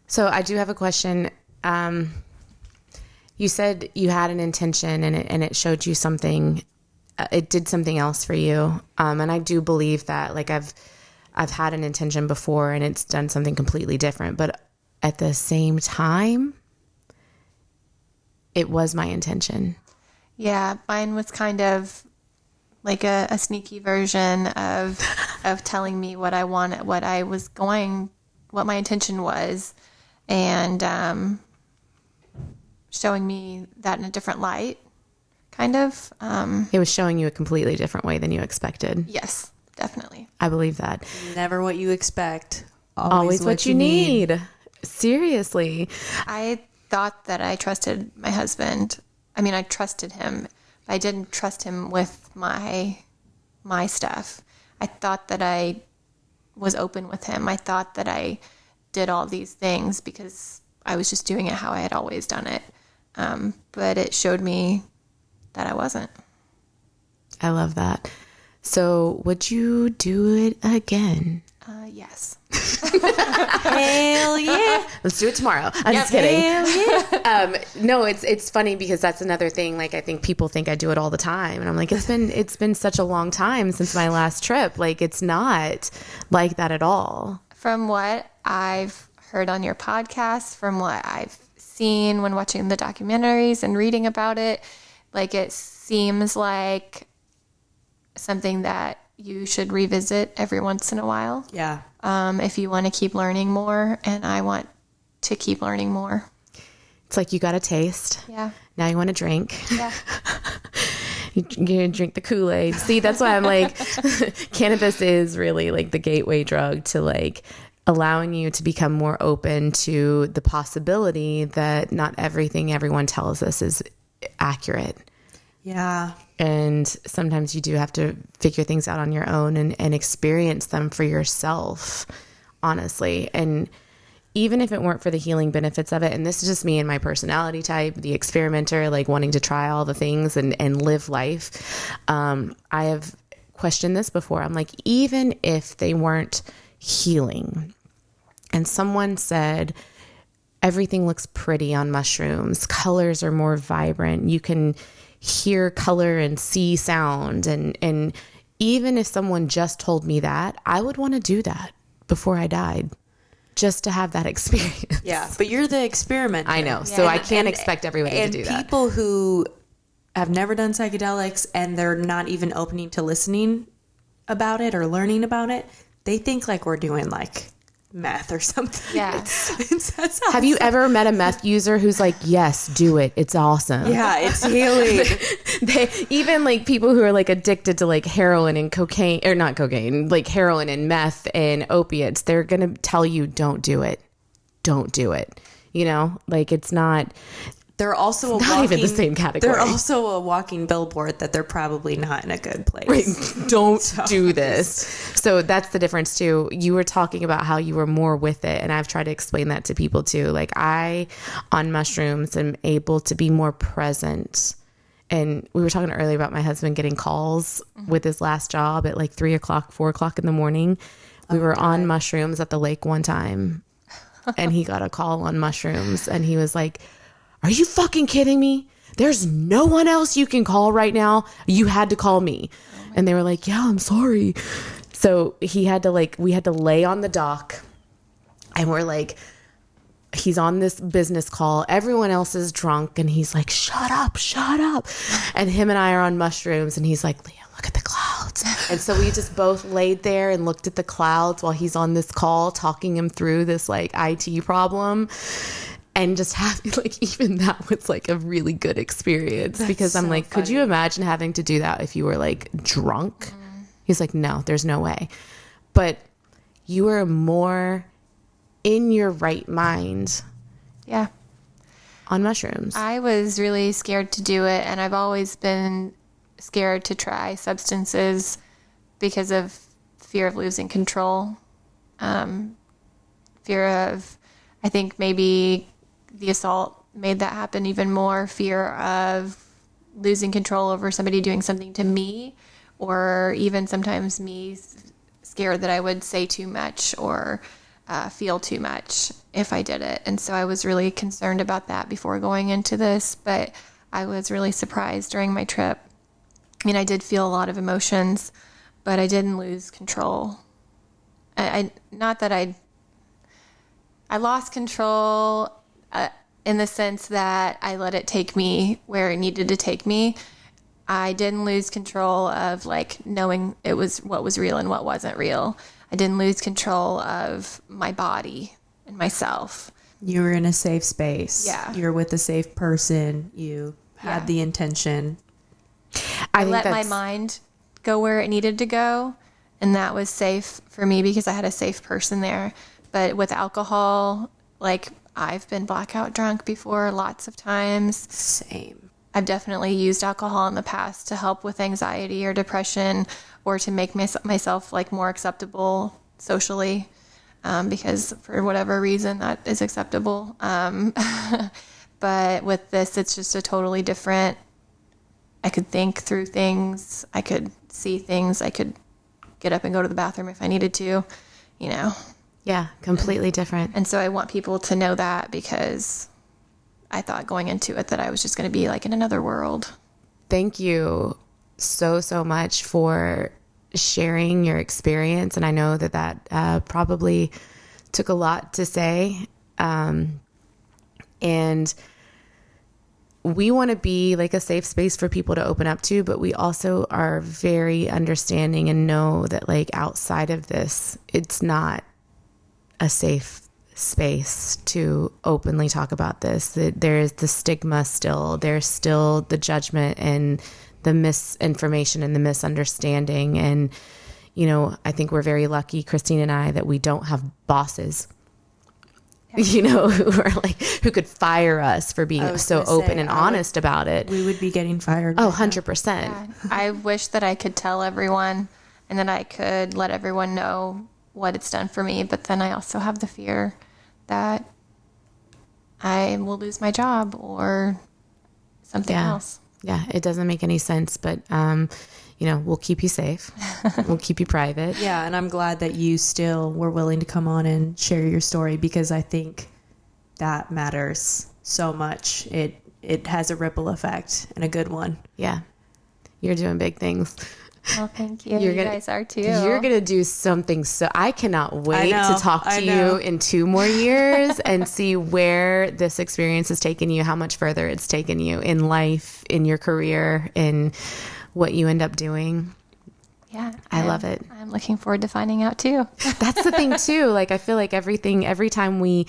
So I do have a question. You said you had an intention and it showed you something. It did something else for you. And I do believe that, like, I've had an intention before and it's done something completely different. But at the same time, it was my intention. Yeah, mine was kind of like a sneaky version of telling me what I wanted, what my intention was, and showing me that in a different light, kind of. It was showing you a completely different way than you expected. Yes, definitely. I believe that. Never what you expect. Always what you need. Seriously. I thought that I trusted my husband. I mean, I trusted him, but I didn't trust him with my stuff. I thought that I was open with him. I thought that I did all these things because I was just doing it how I had always done it. But it showed me that I wasn't. I love that. So would you do it again? Yes. Hell yeah. Let's do it tomorrow. I'm just kidding. Hell yeah. No, it's funny because that's another thing. Like, I think people think I do it all the time, and I'm like, it's been such a long time since my last trip. Like, it's not like that at all. From what I've heard on your podcast, from what I've seen when watching the documentaries and reading about it, like, it seems like something that you should revisit every once in a while. Yeah. If you want to keep learning more, and I want to keep learning more. It's like you got a taste. Yeah. Now you want to drink. Yeah. You drink the Kool-Aid. See, that's why I'm like, cannabis is really like the gateway drug to like allowing you to become more open to the possibility that not everything everyone tells us is accurate. Yeah. And sometimes you do have to figure things out on your own and experience them for yourself, honestly. And even if it weren't for the healing benefits of it, and this is just me and my personality type, the experimenter, like wanting to try all the things and live life. I have questioned this before. I'm like, even if they weren't healing and someone said, everything looks pretty on mushrooms, colors are more vibrant, you can hear color and see sound. And even if someone just told me that, I would want to do that before I died, just to have that experience. Yeah. But you're the experimenter. I know. So I can't expect everybody to do that. And people who have never done psychedelics and they're not even opening to listening about it or learning about it, they think like we're doing like meth or something. Yeah. Have you ever met a meth user who's like, yes, do it, it's awesome? Yeah, it's healing. Even like people who are like addicted to like heroin and cocaine, or not cocaine, like heroin and meth and opiates, they're gonna tell you, don't do it, you know, like it's not. They're also not even the same category. They're also a walking billboard that they're probably not in a good place. Right. Don't do this. So that's the difference too. You were talking about how you were more with it, and I've tried to explain that to people too. Like, I, on mushrooms, am able to be more present. And we were talking earlier about my husband getting calls with his last job at like 3 o'clock, 4 o'clock in the morning. We were on mushrooms at the lake one time, and he got a call on mushrooms, and he was like, are you fucking kidding me? There's no one else you can call right now. You had to call me. And they were like, yeah, I'm sorry. So we had to lay on the dock, and we're like, he's on this business call. Everyone else is drunk, and he's like, shut up. And him and I are on mushrooms, and he's like, Leah, look at the clouds. And so we just both laid there and looked at the clouds while he's on this call, talking him through this like IT problem. And just having, like, even that was like a really good experience. That's because I'm so like, funny. Could you imagine having to do that if you were like drunk? He's like, no, there's no way. But you were more in your right mind. Yeah. On mushrooms. I was really scared to do it, and I've always been scared to try substances because of fear of losing control. Fear of, I think maybe the assault made that happen even more. Fear of losing control over somebody doing something to me, or even sometimes me scared that I would say too much or feel too much if I did it. And so I was really concerned about that before going into this, but I was really surprised during my trip. I mean, I did feel a lot of emotions, but I didn't lose control. Not that I lost control in the sense that I let it take me where it needed to take me. I didn't lose control of like knowing it was what was real and what wasn't real. I didn't lose control of my body and myself. You were in a safe space. Yeah. You're with a safe person. You had the intention. I let my mind go where it needed to go, and that was safe for me because I had a safe person there. But with alcohol, like I've been blackout drunk before lots of times. Same. I've definitely used alcohol in the past to help with anxiety or depression or to make myself like more acceptable socially, because for whatever reason that is acceptable. But with this, it's just a totally different, I could think through things. I could see things. I could get up and go to the bathroom if I needed to, you know. Yeah, completely different. And so I want people to know that because I thought going into it that I was just going to be like in another world. Thank you so much for sharing your experience. And I know that probably took a lot to say. And we want to be like a safe space for people to open up to, but we also are very understanding and know that like outside of this, it's not a safe space to openly talk about this. There is the stigma still. There's still the judgment and the misinformation and the misunderstanding. And, you know, I think we're very lucky, Christine and I, that we don't have bosses, you know, who could fire us for being so open and honest about it. We would be getting fired. Oh, 100%. Yeah. I wish that I could tell everyone and that I could let everyone know what it's done for me. But then I also have the fear that I will lose my job or something else. Yeah, it doesn't make any sense, but, you know, we'll keep you safe. We'll keep you private. Yeah, and I'm glad that you still were willing to come on and share your story because I think that matters so much. It has a ripple effect and a good one. Yeah, you're doing big things. Well, thank you. You guys are too. You're going to do something. So I cannot wait to talk to you in 2 more years and see where this experience has taken you, how much further it's taken you in life, in your career, in what you end up doing. Yeah. I love it. I'm looking forward to finding out too. That's the thing too. Like, I feel like every time we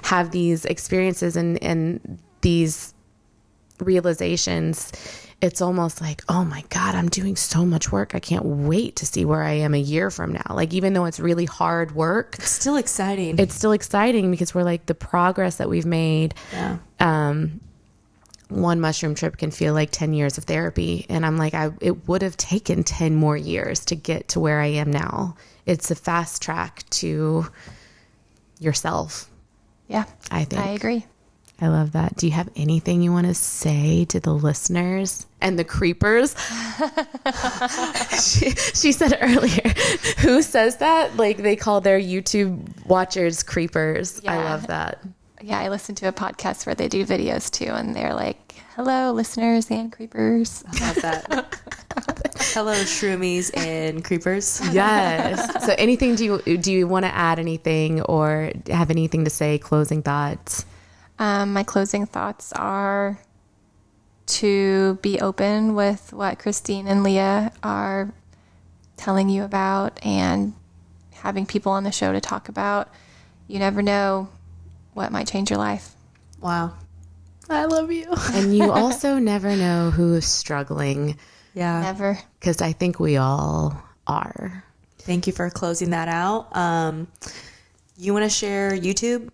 have these experiences and these realizations, it's almost like, oh my God, I'm doing so much work. I can't wait to see where I am a year from now. Like, even though it's really hard work, it's still exciting. It's still exciting because we're like the progress that we've made. Yeah. One mushroom trip can feel like 10 years of therapy. And I'm like, it would have taken 10 more years to get to where I am now. It's a fast track to yourself. Yeah. I think. I agree. I love that. Do you have anything you want to say to the listeners and the creepers? She said earlier, who says that? Like, they call their YouTube watchers creepers. Yeah. I love that. Yeah, I listen to a podcast where they do videos too, and they're like, hello, listeners and creepers. I love that. Hello, shroomies and creepers. Yes. So anything, do you want to add anything or have anything to say, closing thoughts? My closing thoughts are to be open with what Christine and Leah are telling you about and having people on the show to talk about. You never know what might change your life. Wow. I love you. And you also never know who is struggling. Yeah. Never. Because I think we all are. Thank you for closing that out. You want to share YouTube?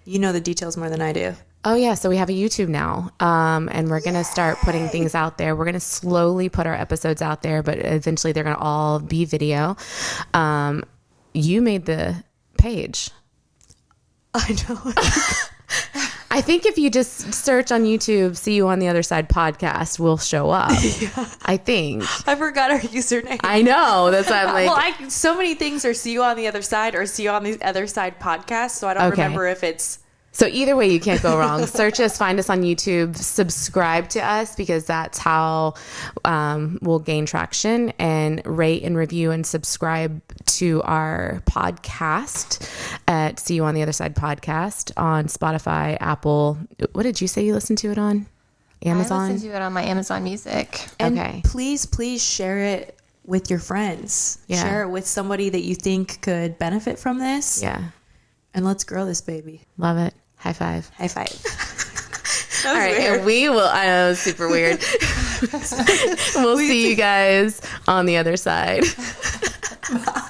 You know the details more than I do. Oh, yeah. So we have a YouTube now, and we're going to start putting things out there. We're going to slowly put our episodes out there, but eventually they're going to all be video. You made the page. I know. I think if you just search on YouTube, See You on the Other Side podcast will show up. Yeah. I think. I forgot our username. I know. That's why I'm like. Well, so many things are See You on the Other Side or See You on the Other Side podcast, so I don't remember if it's. So either way, you can't go wrong. Search us, find us on YouTube, subscribe to us because that's how we'll gain traction, and rate and review and subscribe to our podcast at See You on the Other Side podcast on Spotify, Apple. What did you say you listened to it on? Amazon? I listen to it on my Amazon Music. And Okay. please share it with your friends. Yeah. Share it with somebody that you think could benefit from this. Yeah. And let's grow this baby. Love it. High five. High five. All right. And we will, I know, it's super weird. We'll see you guys on the other side. Bye.